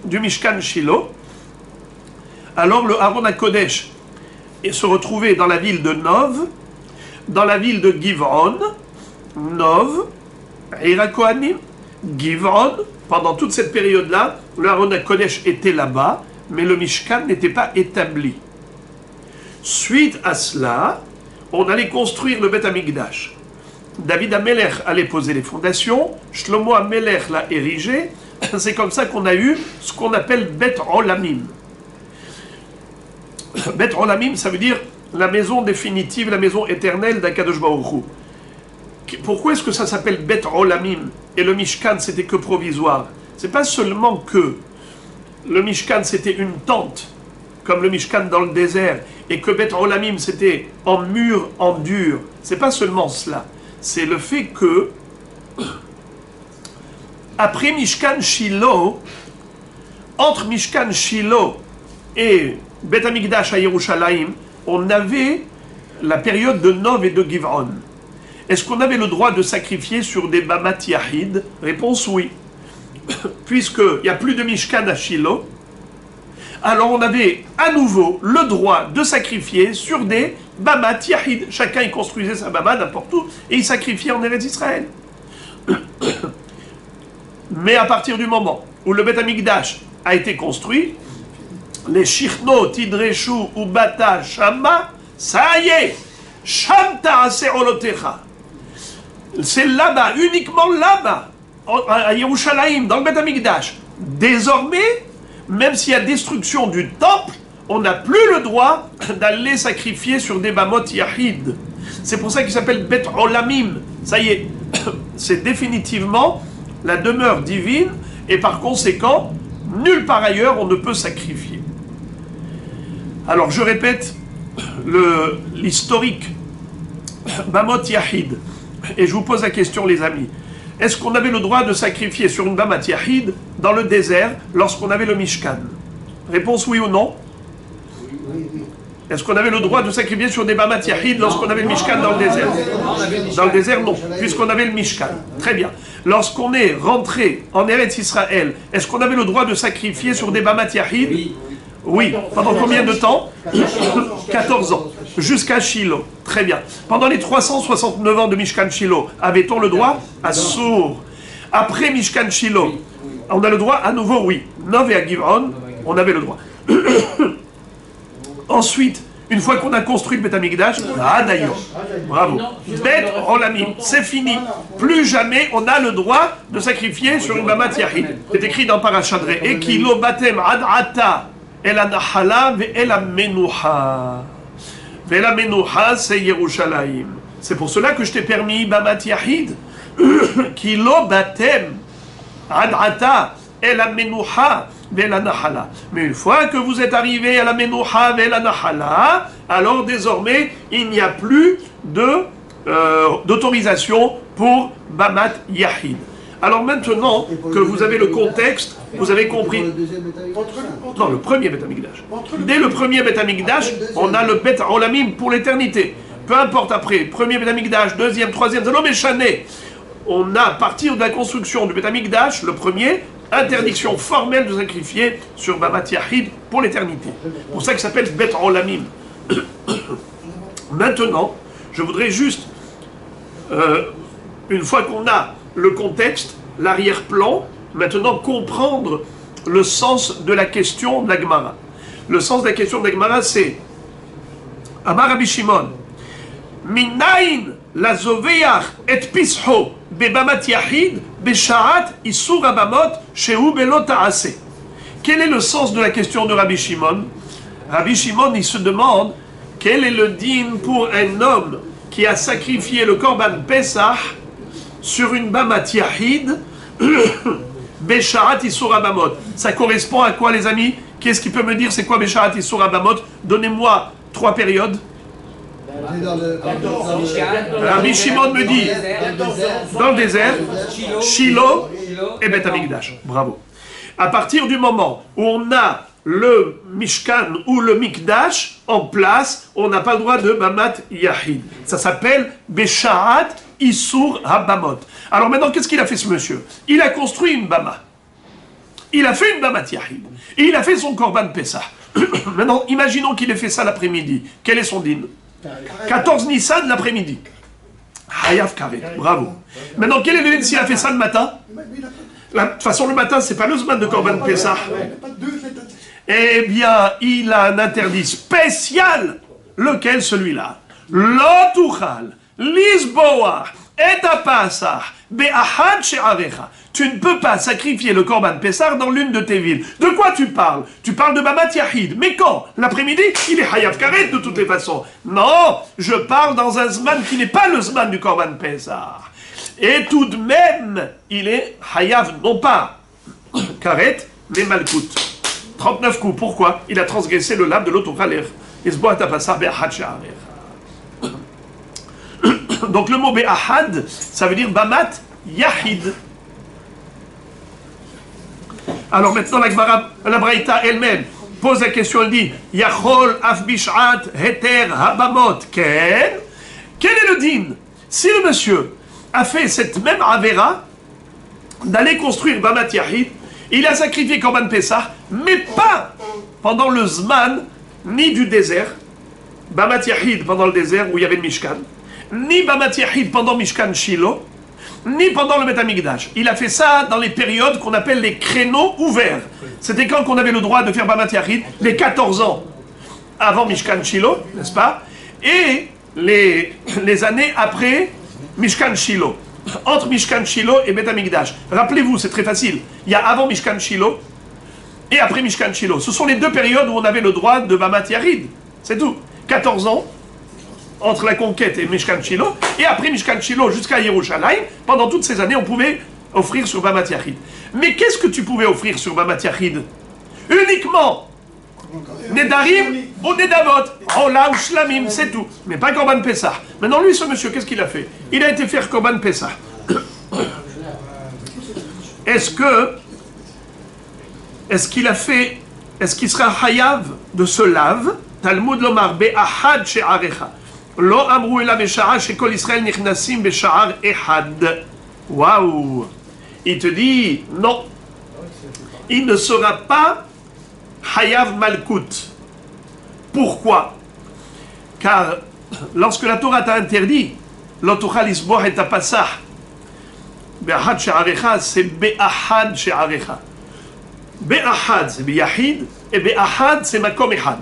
du Mishkan Shiloh. Alors le Aaron HaKodesh se retrouvait dans la ville de Nov, dans la ville de Giv'on, Nov, Ira Kohanim, Giv'on. Pendant toute cette période-là, le Aaron HaKodesh était là-bas, mais le Mishkan n'était pas établi. Suite à cela, on allait construire le Beth Amikdash. David HaMelech allait poser les fondations, Shlomo HaMelech l'a érigé. C'est comme ça qu'on a eu ce qu'on appelle Beth Olamim. Beth Olamim, ça veut dire la maison définitive, la maison éternelle d'Akadosh Baruch Hu. Pourquoi est-ce que ça s'appelle Beth Olamim et le Mishkan c'était que provisoire? C'est pas seulement que le Mishkan c'était une tente, comme le Mishkan dans le désert, et que Bet Olamim c'était en mur, en dur, c'est pas seulement cela, c'est le fait que après Mishkan Shiloh, entre Mishkan Shiloh et Bet Amikdash à Yerushalayim, on avait la période de Nov et de Giv'on. Est-ce qu'on avait le droit de sacrifier sur des Bamat Yahid? Réponse oui. Puisqu'il n'y a plus de Mishkan à Shiloh, alors on avait à nouveau le droit de sacrifier sur des Bamat Yahid. Chacun y construisait sa Bama n'importe où et il sacrifiait en Eretz Israël. Mais à partir du moment où le Bet Amikdash a été construit, les Shichno, Tidreshu, Ubata, Shama, ça y est, Shamta Aseolotecha. C'est là-bas, uniquement là-bas, à Yerushalayim, dans le Bet Amikdash. Désormais, même s'il y a destruction du temple, on n'a plus le droit d'aller sacrifier sur des Bamot Yahid. C'est pour ça qu'il s'appelle Bet Olamim. Ça y est, c'est définitivement la demeure divine, et par conséquent, nulle part ailleurs on ne peut sacrifier. Alors je répète l'historique Bamot Yahid, et je vous pose la question les amis, est-ce qu'on avait le droit de sacrifier sur une Bamat Yahid dans le désert lorsqu'on avait le Mishkan? Réponse oui ou non? Est-ce qu'on avait le droit de sacrifier sur des Bamat Yahid lorsqu'on avait le Mishkan dans le désert? Dans le désert, non, puisqu'on avait le Mishkan. Très bien. Lorsqu'on est rentré en Eretz Israël, est-ce qu'on avait le droit de sacrifier sur des Bamat Yahid? Oui. Pendant combien de temps? 14 ans. Jusqu'à Shiloh. Très bien. Pendant les 369 ans de Mishkan Shiloh, avait-on le droit? Assour. Après Mishkan Shiloh, on a le droit à nouveau? Oui. Nov et à Giv'on, on avait le droit. Ensuite, une fois qu'on a construit le Bet Amikdash, d'ailleurs, bravo, Bet Olamim, c'est fini. Plus jamais on a le droit de sacrifier sur une Bamat Yahid. C'est écrit dans Parashadre, Ekilo batem ad ata el anahala ve el amenuha. Ve el amenuha, c'est Yerushalayim. C'est pour cela que je t'ai permis Bamat Yahid. Kilo batem ad ata el amenuha. Mais une fois que vous êtes arrivé à la Menouha et la Nahala, alors désormais il n'y a plus d'autorisation pour Bamat Yahid. Alors maintenant que vous avez le contexte, vous avez compris. Non, le premier Bet Amikdash. Dès le premier Bet Amikdash, on a le Bet Olamim pour l'éternité. Peu importe après, premier Bet Amikdash, deuxième, troisième, c'est l'homme échané. On a à partir de la construction du Bet Amikdash, le premier, interdiction formelle de sacrifier sur Bamat Yahid pour l'éternité. C'est pour ça qu'il s'appelle Bet Olamim. Maintenant, je voudrais juste, une fois qu'on a le contexte, l'arrière-plan, maintenant comprendre le sens de la question de la Gemara. Le sens de la question de la Gemara, c'est Amar Rabbi Shimon, Minayin la zoveach et pisho bebamat yahid besharat isur abamot shehu belo ta'ase. Quel est le sens de la question de Rabbi Shimon? Rabbi Shimon, il se demande quel est le din pour un homme qui a sacrifié le Korban Pesach sur une Bamat Yahid besharat isur abamot. Ça correspond à quoi les amis? Qu'est-ce qui peut me dire c'est quoi besharat isur abamot? Donnez-moi 3 périodes. Rabbi Shimon me dit dans le désert, Shiloh et Bet Amikdash. Bravo. À partir du moment où on a le Mishkan ou le Mikdash en place, on n'a pas le droit de Bamat Yahid. Ça s'appelle Besharat Isur Habamot. Alors maintenant, qu'est-ce qu'il a fait ce monsieur? Il a construit une Bama. Il a fait une Bamat Yahid. Et il a fait son Korban Pesach. Maintenant, imaginons qu'il ait fait ça l'après-midi. Quel est son din? 14 Nissan l'après-midi. Hayav Karet, bravo. Maintenant, quel est le din s'il a fait ça le matin? De toute façon, le matin, c'est pas le Zman de Korban Pesach. Eh bien, il a un interdit spécial. Lequel? Celui-là. L'otuchal, Lisboa, et Pesach, be'achad she'arecha. Tu ne peux pas sacrifier le Korban Pesach dans l'une de tes villes. De quoi tu parles? Tu parles de Bamat Yahid. Mais quand? L'après-midi? Il est Hayav Karet de toutes les façons. Non, je parle dans un Zman qui n'est pas le Zman du Korban Pesach. Et tout de même, il est Hayav, non pas Karet, mais Malkout. 39 coups. Pourquoi? Il a transgressé le lab de l'autochaler. Donc le mot Be'ahad, ça veut dire Bamat Yahid. Alors maintenant la Braïta elle-même pose la question, elle dit Yachol af bishat heter habamot ken. Quel est le din? Si le monsieur a fait cette même avera d'aller construire Bamat Yahid, il a sacrifié Korban Pessah, mais pas pendant le Zman, ni du désert, Bamat Yahid pendant le désert où il y avait le Mishkan, ni Bamat Yahid pendant Mishkan Shiloh, ni pendant le Beth Amikdash. Il a fait ça dans les périodes qu'on appelle les créneaux ouverts. C'était quand qu'on avait le droit de faire Bamat Yahid, les 14 ans avant Mishkan Shiloh, n'est-ce pas? Et les années après Mishkan Shiloh. Entre Mishkan Shiloh et Beth Amikdash. Rappelez-vous, c'est très facile. Il y a avant Mishkan Shiloh et après Mishkan Shiloh. Ce sont les deux périodes où on avait le droit de Bamat Yahid. C'est tout. 14 ans entre la conquête et Mishkan Shiloh, et après Mishkan Shiloh jusqu'à Yerushalayim, pendant toutes ces années, on pouvait offrir sur Bamat Yahid. Mais qu'est-ce que tu pouvais offrir sur Bamat Yahid? Uniquement Nedarim ou Nedavot, Ola ou Shlamim, c'est tout. Mais pas Korban Pessah. Maintenant, lui, ce monsieur, qu'est-ce qu'il a fait? Il a été faire Korban Pessah. Est-ce qu'il sera hayav de ce lave? Talmud lomar be'ahad she'arecha. Lo amru ela be'sha'ar she'kol Israël nichnasim be'sha'ar ehad. Waouh! Il te dit, non. Il ne sera pas Hayav Malkut. Pourquoi? Car lorsque la Torah t'a interdit, l'otochal isboh et tapasah, be'ahad she'arecha, c'est be'ahad she'arecha. Be'ahad, c'est be'yahid, et be'ahad, c'est makom ehad.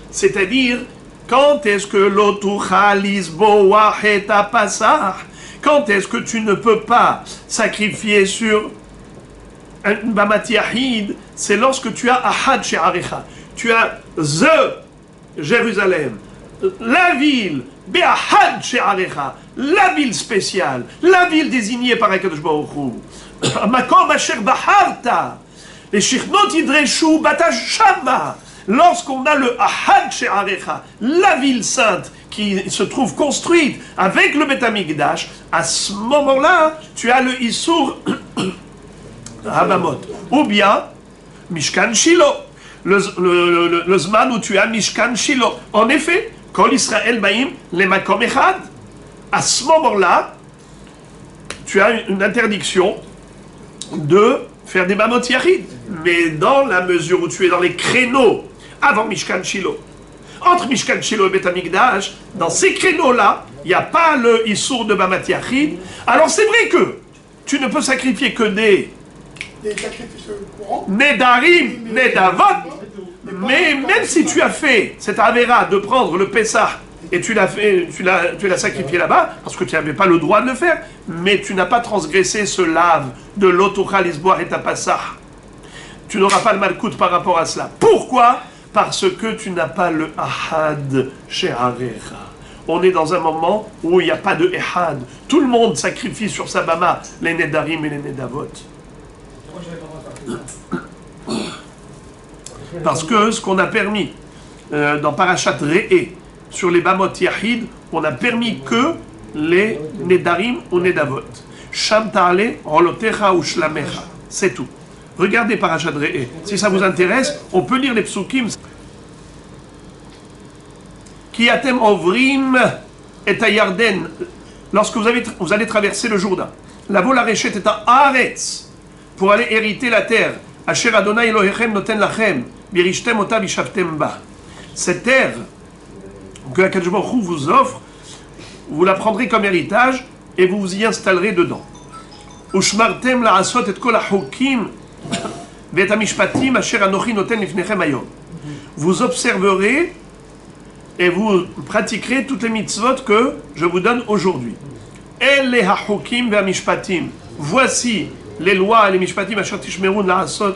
C'est-à-dire, quand est-ce que l'otochal isboh et tapasah, quand est-ce que tu ne peux pas sacrifier sur un Bamat Yahid? C'est lorsque tu as Ahad She'arecha. Tu as Jérusalem, la ville, Be'ahad She'arecha, la ville spéciale, la ville désignée par Akadosh Baruch Hu. Makom Asher Baharta, les Shichnot Yidreshu Batashama. Lorsqu'on a le Ahad She'arecha, la ville sainte, qui se trouve construite avec le Beth Amikdash, à ce moment-là, tu as le Issour Habamot. Ou bien, Mishkan Shiloh. Le Zman où tu as Mishkan Shiloh. En effet, Kol Israël Baïm, les Makom Echad. À ce moment-là, tu as une interdiction de faire des Bamot Yahid. Mais dans la mesure où tu es dans les créneaux avant Mishkan Shiloh, entre Mishkan Shiloh et Beth Amikdash, dans ces créneaux-là, il n'y a pas le Issour de Bamat Yahid. Alors c'est vrai que tu ne peux sacrifier que des sacrifices courants, Nedarim, Nedavot, mais même si tu as fait cette Avera de prendre le Pessah et tu l'as sacrifié là-bas, parce que tu n'avais pas le droit de le faire, mais tu n'as pas transgressé ce lave de l'Otochal Isboah et Tapassah. Tu n'auras pas le malkout par rapport à cela. Pourquoi? Parce que tu n'as pas le Ahad She'arecha. On est dans un moment où il n'y a pas de Ehad. Tout le monde sacrifie sur sa Bama les Nedarim et les Nedavot. Parce que ce qu'on a permis dans Parashat Re'eh, sur les Bamot Yahid, on a permis que les Nedarim ou Nedavot. Sham ta'ale rolotecha ou shlamecha. C'est tout. Regardez Parashat Re'eh. Si ça vous intéresse, on peut lire les psukim. Ki atem ovrim et à Yarden, lorsque vous allez traverser le Jourdain. La vola rechet est à Haaretz, pour aller hériter la terre. Asher Adonai Elohechem noten lachem, birishtem ota bishavtem ba. Cette terre que Akadosh Baruch Hu vous offre, vous la prendrez comme héritage et vous vous y installerez dedans. Ushmartem la'asot et kol hachukim ve'et hamishpatim asher anochi noten lifnechem hayom. Vous observerez et vous pratiquerez toutes les mitzvot que je vous donne aujourd'hui. El le hachukim ve'hamishpatim. Voici les lois et les mishpatim asher tishmerun la'asot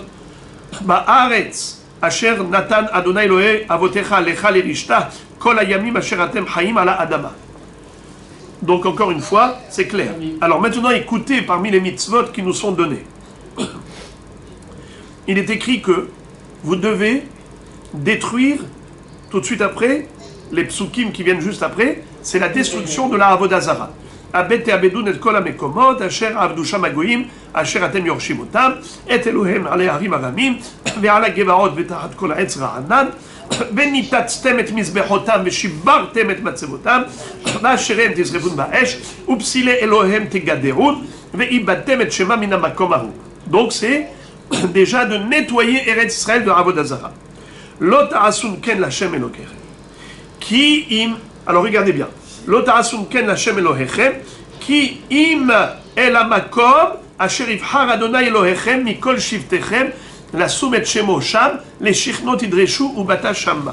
ba'aretz asher natan Adonai Elohei avotecha lecha lerishta kol hayamim asher atem chaim ala adama. Donc encore une fois, c'est clair. Alors maintenant, écoutez parmi les mitzvot qui nous sont donnés. Il est écrit que vous devez détruire tout de suite après, les psukim qui viennent juste après, c'est la destruction de la Avodah Zara. Abet abedun et kol hamekomot, asher avdu sham hagoyim, asher atem yorshim otam, et Elohem ale harim aramim, ve'ala gevarot ve'tachat kol ha'etz ra'anan, ונתצתם את מזבחותם ושיברתם את מצבותם ואשריהם תזרבון באש ופסילי אלוהים תגדרון ואיבדתם את שמם מן המקום ההוא. Donc c'est déjà de nettoyer Eretz Israël de Avodah Zara. Lo ta'asun ken l'Hashem Elokechem. Ki im, alors regardez bien. Lo ta'asun ken l'Hashem Elokechem. Ki im el hamakom asher yivhar Adonai Elokechem mikol shivtechem לשום את שמו שם, לשכנות ידרשו ובתה שמה.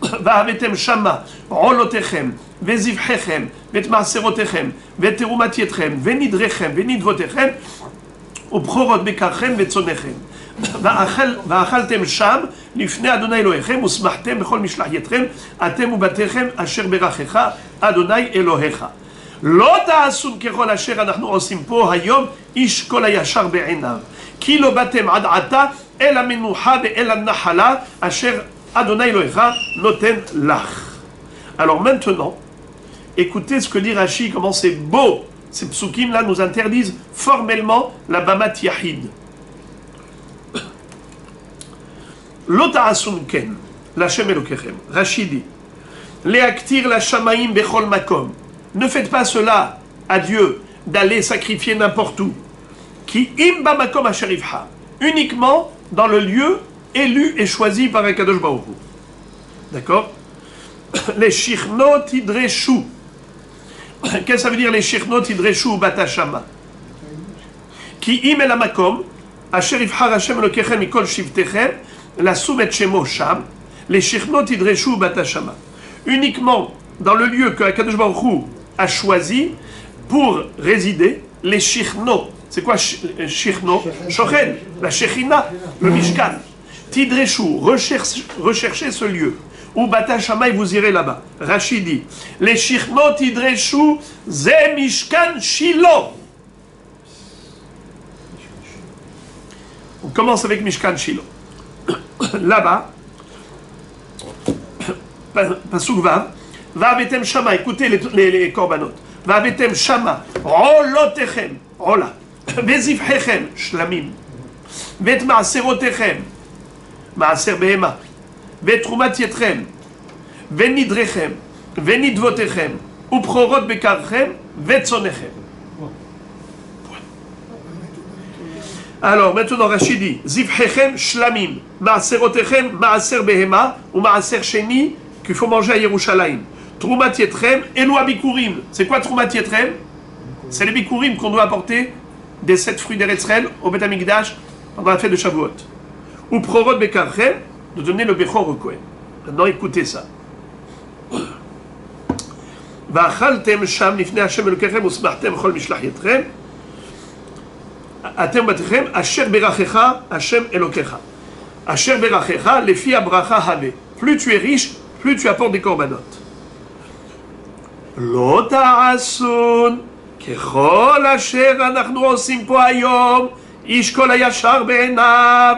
והבאתם שמה עולותיכם, וזבחיכם, ואת מעשרותיכם, ואת תרומתיתכם, ונדריכם, ונדבותיכם, ובכורות בקרכם וצונכם. ואכלתם שם לפני אדוני אלוהיכם, ושמחתם בכל משלחייתכם, אתם ובתיכם, אשר ברכך אדוני אלוהיך. לא תעשו ככל אשר אנחנו עושים פה היום, איש כל הישר בעיניו. כי לא באתם עד עתה אל המנוחה ואל הנחלה אשר אדוני אלוהיך נותן לך. Alors maintenant, écoutez ce que dit Rashi, comment c'est beau. Ces psukim là nous interdisent formellement la bamat yahid. Lo ta'asun ken, l'Hashem Elokechem. Rashi dit, leaktir la shamaim bechol makom. Ne faites pas cela à Dieu d'aller sacrifier n'importe où. Qui imba makom asherivha, uniquement dans le lieu élu et choisi par Akadosh Baruch Hu. D'accord? Les shichnot idreshu. Qu'est-ce que ça veut dire les shichnot idreshu batashama? Qui im el makom asherivha Hashem Elokechem mikol shivtechem la soumet shemo sham. Les shichnot idreshu batashama. Uniquement dans le lieu que Akadosh Baruch Hu a choisi pour résider, les shichnot. C'est quoi Shechno? Shochen, la Shechina, le Mishkan. Tidreshu, recherchez ce lieu. Ou Bata Shammai, vous irez là-bas. Rachidi, les Shechno Tidreshu, Ze Mishkan Shilo. On commence avec Mishkan Shilo. Là-bas, Pasuk Vav, Vavetem Shama, écoutez les korbanot. Vavetem Shama, Rolotechem, Rola. וזבחיכם שלמים, ואת מעשרותיכם, מעשר בהמה, ואת תרומת ידכם, ונדריכם, ונדבותיכם, ובכורות בקרכם, וצונכם. Alors, maintenant, Rashi dit, זבחיכם שלמים, מעשרותיכם, מעשר בהמה, ומעשר שני, qu'il faut manger à Yerushalayim. תרומת ידכם, אלו הביקורים. C'est quoi תרומת ידכם? C'est les bikurim qu'on doit apporter des 7 fruits d'Eretz Israël au Beth Amikdash pendant la fête de Shavuot. Ou prorot bekarchem, de donner le bechor au Kohen. Maintenant écoutez ça. Va'achaltem sham lifnei Hashem Elokechem usmachtem chol mishlachietrem atem batechem asher berachecha Hashem Elokecha. Asher berachecha lefi abracha have. Plus tu es riche, plus tu apportes des korbanot. Lo ta'asun ככל אשר אנחנו עושים פה היום, איש כל הישר בעיניו.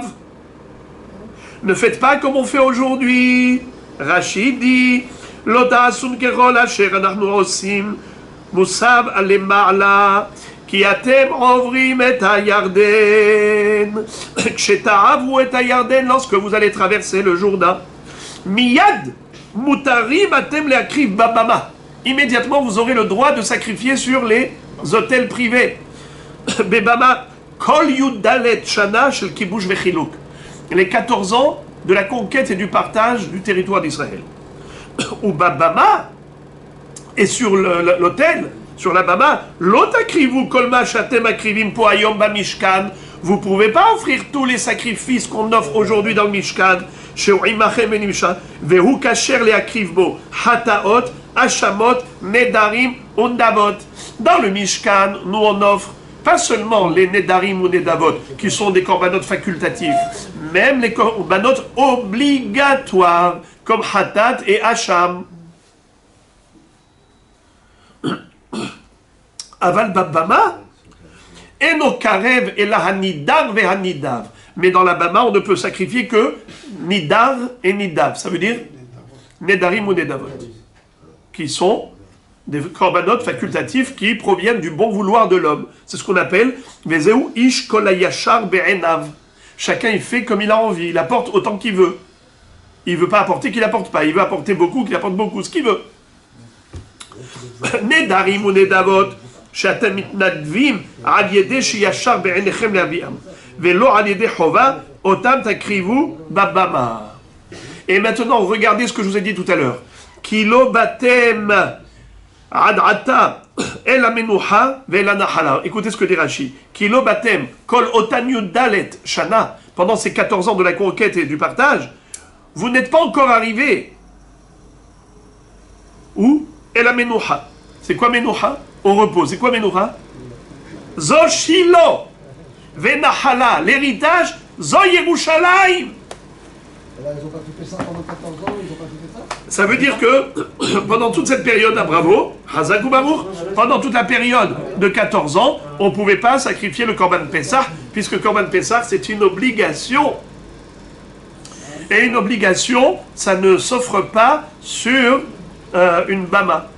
Ne faites pas comme on fait aujourd'hui. Rachid dit, לא תעשון ככל אשר אנחנו עושים, מוסב למעלה, כי אתם עוברים את הירדן. כשתעברו את הירדן, lorsque vous allez traverser le Jourdain, מיד מותרים אתם להקריב בבמה. Immédiatement, vous aurez le droit de sacrifier sur les hôtels privés. Bebama, Kol Yudalet Shana Shel Kibush Vechiluk. Les 14 ans de la conquête et du partage du territoire d'Israël. Ou Babama, et sur l'hôtel, sur la Bama, Lotakrivu Kolma Shatem Akrivim Po Ayom Ba Mishkan. Vous ne pouvez pas offrir tous les sacrifices qu'on offre aujourd'hui dans le Mishkan. Sheuimachem Benimsha, Vehu Kasher Le Akrivbo, Hataot, Hashamot, Nedarim, Undavot. Dans le Mishkan, nous on offre pas seulement les Nedarim ou Nedavot, qui sont des korbanot facultatifs, même les korbanot obligatoires, comme Hatat et Hasham. Aval Babama, Eno Karev et la Hanidar ve Hanidav. Mais dans la bama, on ne peut sacrifier que nidar et nidav. Ça veut dire nedarim ou nedavot, qui sont des korbanot facultatifs qui proviennent du bon vouloir de l'homme. C'est ce qu'on appelle vezeu ish kol hayashar be'enav. Chacun il fait comme il a envie, il apporte autant qu'il veut. Il ne veut pas apporter qu'il apporte pas, il veut apporter beaucoup qu'il apporte beaucoup, ce qu'il veut. Nedarim ou nedavot, שאתם מתנדבים על ידי שישר בעיניכם להביאם, ולא על ידי חובה, אותם תקריבו בבמה. Et maintenant, regardez ce que je vous ai dit tout à l'heure. כי לא באתם עד עתה אל המנוחה ואל הנחלה. Écoutez ce que dit Rashi. כי לא באתם כל אותן י"ד שנה, pendant ces 14 ans de la conquête et du partage, vous n'êtes pas encore arrivé. Où? El Amenucha. C'est quoi Menucha? Au repos. C'est quoi Menucha? Zo Shilo Venahala. L'héritage, Zo Yerushalayim. Là, ils n'ont pas fait ça pendant 14 ans, ils n'ont pas fait ça. Ça veut dire que pendant toute cette période, à bravo, Hazak ou Baruch, pendant toute la période de 14 ans, on ne pouvait pas sacrifier le Korban Pessah, puisque Korban Pessah, c'est une obligation. Et une obligation, ça ne s'offre pas sur une bama.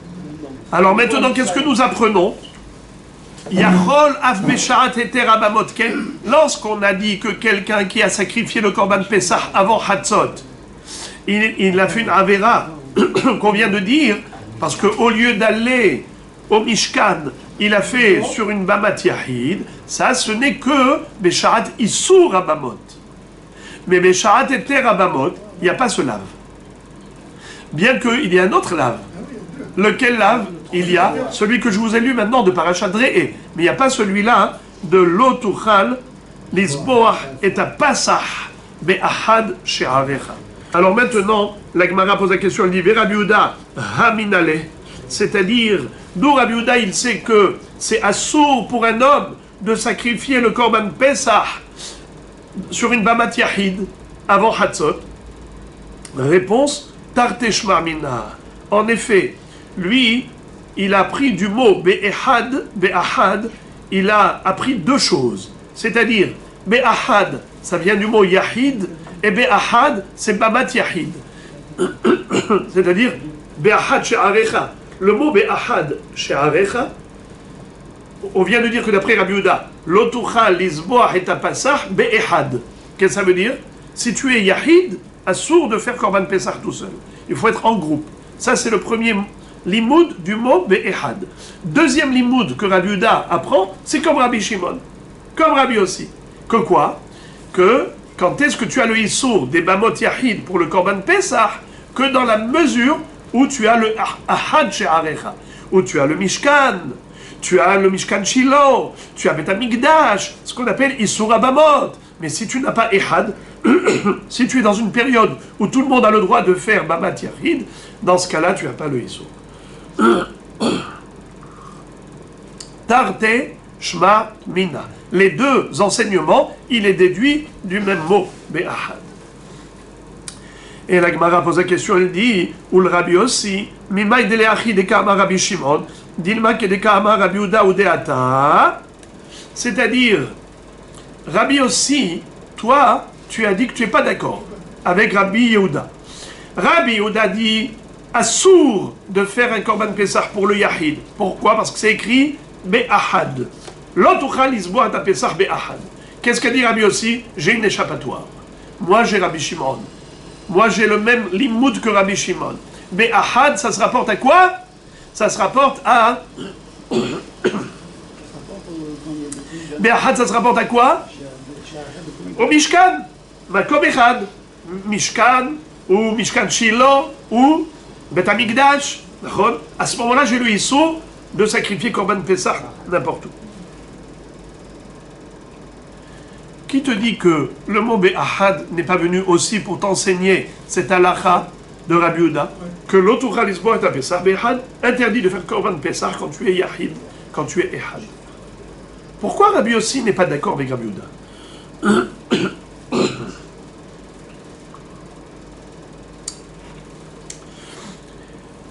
Alors maintenant, qu'est-ce que nous apprenons? Yachol af besharat heter abamot ken. Lorsqu'on a dit que quelqu'un qui a sacrifié le Korban Pessah avant Hatzot, il a fait une avera qu'on vient de dire, parce qu'au lieu d'aller au Mishkan, il a fait sur une bamat yahid, ça ce n'est que besharat isur abamot. Mais besharat heter abamot, il n'y a pas ce lave. Bien qu'il y ait un autre lave. Lequel lave? Il y a celui que je vous ai lu maintenant de Parashat Re'eh. Mais il n'y a pas celui-là de Lotuchal, Lisboach et à Passah, Be'ahad She'arecha. Alors maintenant, la Gemara pose la question, elle dit Rabbi Yehuda Haminale, c'est-à-dire, d'où Rabbi Yehuda il sait que c'est assour pour un homme de sacrifier le Korban Pesach sur une Bamat Yahid avant Hatzot. Réponse Tarteshma Mina. En effet, lui, il a appris du mot Be'ehad, Be'ahad, il a appris deux choses. C'est-à-dire, Be'ahad, ça vient du mot Yahid, et Be'ahad, c'est Bamat Yahid. C'est-à-dire, Be'ahad She'arecha. Le mot Be'ahad She'arecha, on vient de dire que d'après Rabbi Yehuda, Lotucha Lisboach et Tapasach Be'ehad. Qu'est-ce que ça veut dire? Si tu es Yahid, assour de faire Korban Pesach tout seul. Il faut être en groupe. Ça, c'est le premier limoud du mot Be'ehad. Deuxième limoud que Rabbi Yehuda apprend, c'est comme Rabbi Shimon, comme Rabbi aussi. Que quoi? Que quand est-ce que tu as le Issour des Bamot Yahid pour le Korban Pesach? Que dans la mesure où tu as le Ahad She'arecha, où tu as le Mishkan, tu as le Mishkan Shiloh, tu as Bet HaMikdash, ce qu'on appelle Issour Abamot. Mais si tu n'as pas Ehad, si tu es dans une période où tout le monde a le droit de faire Bamat Yahid, dans ce cas-là, tu n'as pas le Issour. Tarte, Shma, Mina. Les deux enseignements, il est déduit du même mot, Be'ahad. Et la Gemara pose la question, elle dit, ou le Rabbi aussi, Mimaï deleachi de Kama Rabbi Shimon, Dilma ke de Kama Rabbi Yehuda ou Deata. C'est-à-dire, Rabbi aussi, toi, tu as dit que tu n'es pas d'accord avec Rabbi Yehuda. Rabbi Yehuda dit, assour de faire un Korban Pesach pour le Yahid. Pourquoi? Parce que c'est écrit Be'ahad. L'autuchal Lisboach à Pesach Be'ahad. Qu'est-ce qu'a dit Rabbi aussi? J'ai une échappatoire. Moi, j'ai Rabbi Shimon. Moi, j'ai le même limoud que Rabbi Shimon. Be'ahad, ça se rapporte à quoi? Ça se rapporte à... Be'ahad, ça se rapporte à quoi? Au Mishkan. Makom Echad. Mishkan, ou Mishkan Shiloh, ou Bet HaMikdash. À ce moment-là, j'ai le Issour de sacrifier Korban Pesach n'importe où. Qui te dit que le mot Be'ahad n'est pas venu aussi pour t'enseigner cette halakha de Rabbi Yehuda, que l'Otucha Lisboach et Pesach Be'ahad interdit de faire Korban Pesach quand tu es Yahid, quand tu es Ehad? Pourquoi Rabbi aussi n'est pas d'accord avec Rabbi Yehuda?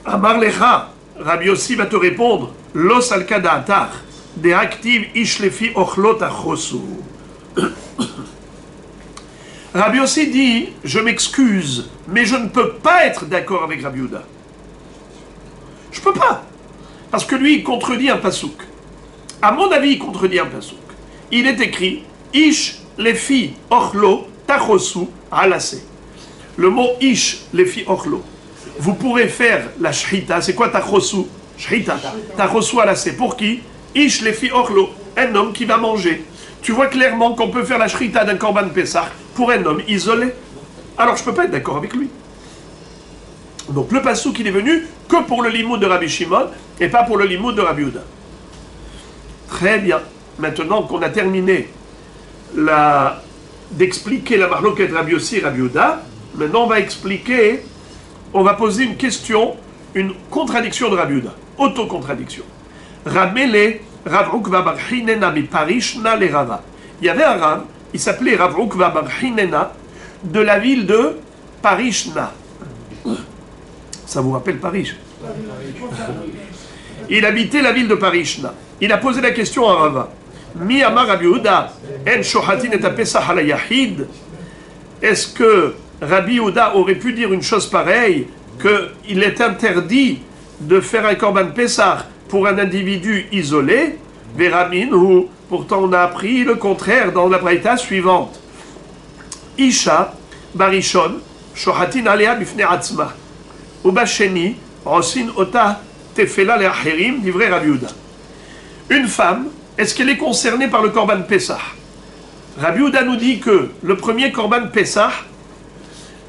Amar Lecha, Rabbi Yossi va te répondre, Los al kada'atar, de active ishlefi ochlot achosu. Rabbi Yossi dit, je m'excuse, mais je ne peux pas être d'accord avec Rabbi Yehuda. Je peux pas. Parce que lui, il contredit un pasouk. À mon avis, il contredit un pasouk. Il est écrit, Ish lefi ochlo tachosu alase. Le mot Ish lefi ochlo. Vous pourrez faire la shrita. C'est quoi tachosu? Shrita. Tachosu alase. Pour qui? Ish lefi ochlo. Un homme qui va manger. Tu vois clairement qu'on peut faire la shrita d'un korban Pessah pour un homme isolé. Alors je ne peux pas être d'accord avec lui. Donc le pasouk il est venu que pour le limoud de Rabbi Shimon et pas pour le limoud de Rabbi Yehuda. Très bien. Maintenant qu'on a terminé d'expliquer la marloquette Rabbi Yossi et Rabbi Yehuda, maintenant on va poser une question, une contradiction de Rabbi Yehuda. Autocontradiction. Ramele Rav Ukva bar Hinena mi Parishna le Rava. Il y avait un Rav, il s'appelait Rav Ukva bar Hinena, de la ville de Parishna. Ça vous rappelle Parish? Il habitait la ville de Parishna. Il a posé la question à Rava. Mi amar Rabbi Yehuda, en shohatin et apesah ala yahid. Est-ce que Rabbi Yehuda aurait pu dire une chose pareille, qu'il est interdit de faire un korban Pessah pour un individu isolé? Veramin, ou pourtant on a appris le contraire dans la braïta suivante. Isha barishon shohatin alea bifne atzma. Ubasheni rosin ota tefela le'acherim divrei Rabbi Yehuda. Une femme, est-ce qu'elle est concernée par le korban Pessah? Rabbi Yehuda nous dit que le premier korban Pessah,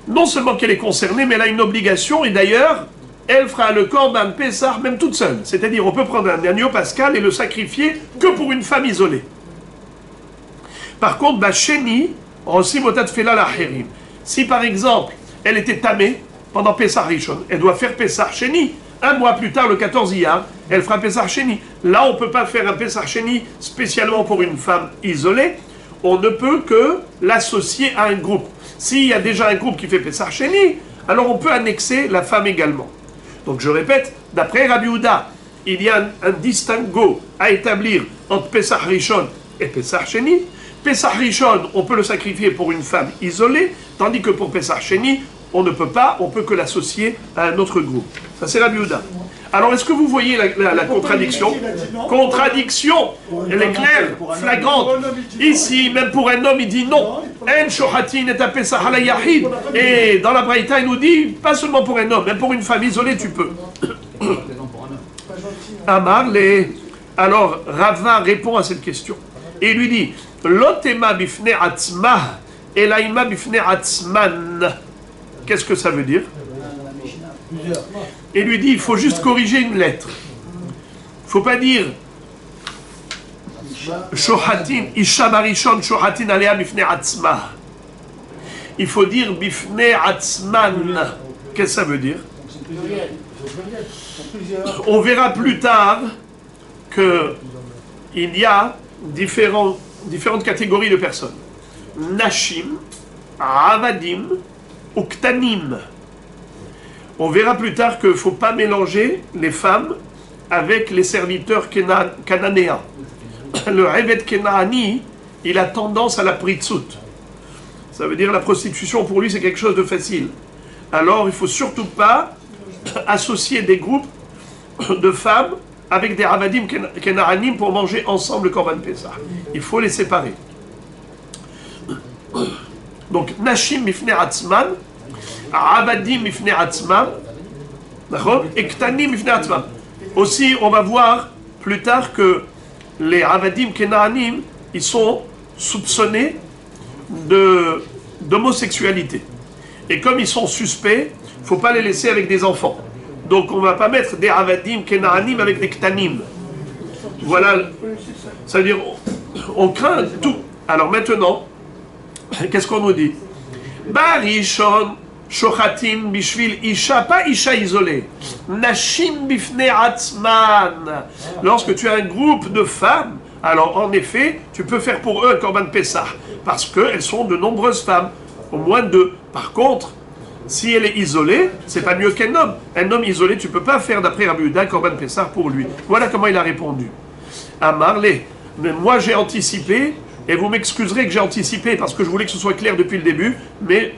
non seulement qu'elle est concernée, mais elle a une obligation, et d'ailleurs, elle fera le korban Pessah même toute seule. C'est-à-dire, on peut prendre un agneau pascal et le sacrifier que pour une femme isolée. Par contre, Basheni, Rosimotat Fela Lacherim. Si par exemple, elle était tamée pendant Pessah Rishon, elle doit faire Pessah Sheni. Un mois plus tard, le 14 Iyar, elle fera Pessah Sheni. Là, on ne peut pas faire un Pessah Sheni spécialement pour une femme isolée. On ne peut que l'associer à un groupe. S'il y a déjà un groupe qui fait Pessah Sheni, alors on peut annexer la femme également. Donc je répète, d'après Rabbi Yehuda, il y a un distinguo à établir entre Pessah Rishon et Pessah Sheni. Pessah Rishon, on peut le sacrifier pour une femme isolée, tandis que pour Pessah Sheni, on ne peut pas, on peut que l'associer à un autre groupe. Ça c'est Rabbi Yehuda. Alors est-ce que vous voyez la contradiction? Contradiction, elle est claire, flagrante. Ici, même pour un homme, il dit non. En shohatin et Pessah ala yahid. Et dans la braïta, il nous dit, pas seulement pour un homme, même pour une femme isolée, tu peux. Amar le. Alors Rava répond à cette question. Et il lui dit, Lotema bifne atzma, elaima bifne atzman. Qu'est-ce que ça veut dire? Et lui dit, il faut juste corriger une lettre. Il ne faut pas dire Shohatin, Isha Barishon, Shohatin Alea Bifne Atzma. Il faut dire Bifne Atzman. Qu'est-ce que ça veut dire? On verra plus tard qu'il y a différentes catégories de personnes. Nashim, Avadim, Uktanim. On verra plus tard qu'il ne faut pas mélanger les femmes avec les serviteurs cananéens. Le Hevet Kenaani, il a tendance à la pritsut. Ça veut dire la prostitution pour lui c'est quelque chose de facile. Alors il ne faut surtout pas associer des groupes de femmes avec des Avadim Kenaanim pour manger ensemble le Korban Pessah. Il faut les séparer. Donc Nashim Mifne Atzman, Avadim Mifne Atzman, et Ktanim Mifne Atzman. Aussi, on va voir plus tard que les Avadim Kenaanim, ils sont soupçonnés d'homosexualité. Et comme ils sont suspects, il ne faut pas les laisser avec des enfants. Donc on ne va pas mettre des Avadim Kenaanim avec des Ktanim. Voilà, ça veut dire, on craint tout. Alors maintenant, qu'est-ce qu'on nous dit? Barishon, Shochatin, Bishvil, Isha, pas Isha isolée. Nashim bifne atzman. Lorsque tu as un groupe de femmes, alors en effet, tu peux faire pour eux un Korban Pessah. Parce qu'elles sont de nombreuses femmes, au moins deux. Par contre, si elle est isolée, c'est pas mieux qu'un homme. Un homme isolé, tu peux pas faire d'après Rabbi Yehuda un Korban Pessah pour lui. Voilà comment il a répondu. Amarle, mais moi j'ai anticipé Et vous m'excuserez que j'ai anticipé parce que je voulais que ce soit clair depuis le début, mais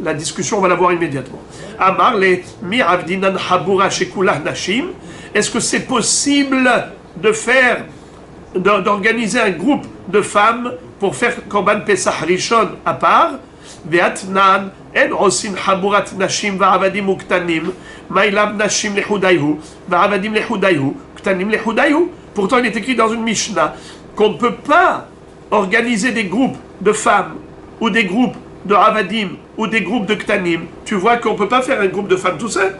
la discussion, on va l'avoir immédiatement. Amar le mi avdinan habura shekulah nashim. Est-ce que c'est possible de faire, d'organiser un groupe de femmes pour faire Korban Pesach Rishon à part? Ve'atnan en osin haburat nashim va'avadim uktanim ma'ilab nashim lehudayhu va'avadim lehudayhu uktanim lehudayhu. Pourtant, il est écrit dans une Mishnah qu'on ne peut pas organiser des groupes de femmes ou des groupes de avadim ou des groupes de ktanim. Tu vois qu'on ne peut pas faire un groupe de femmes tout seul.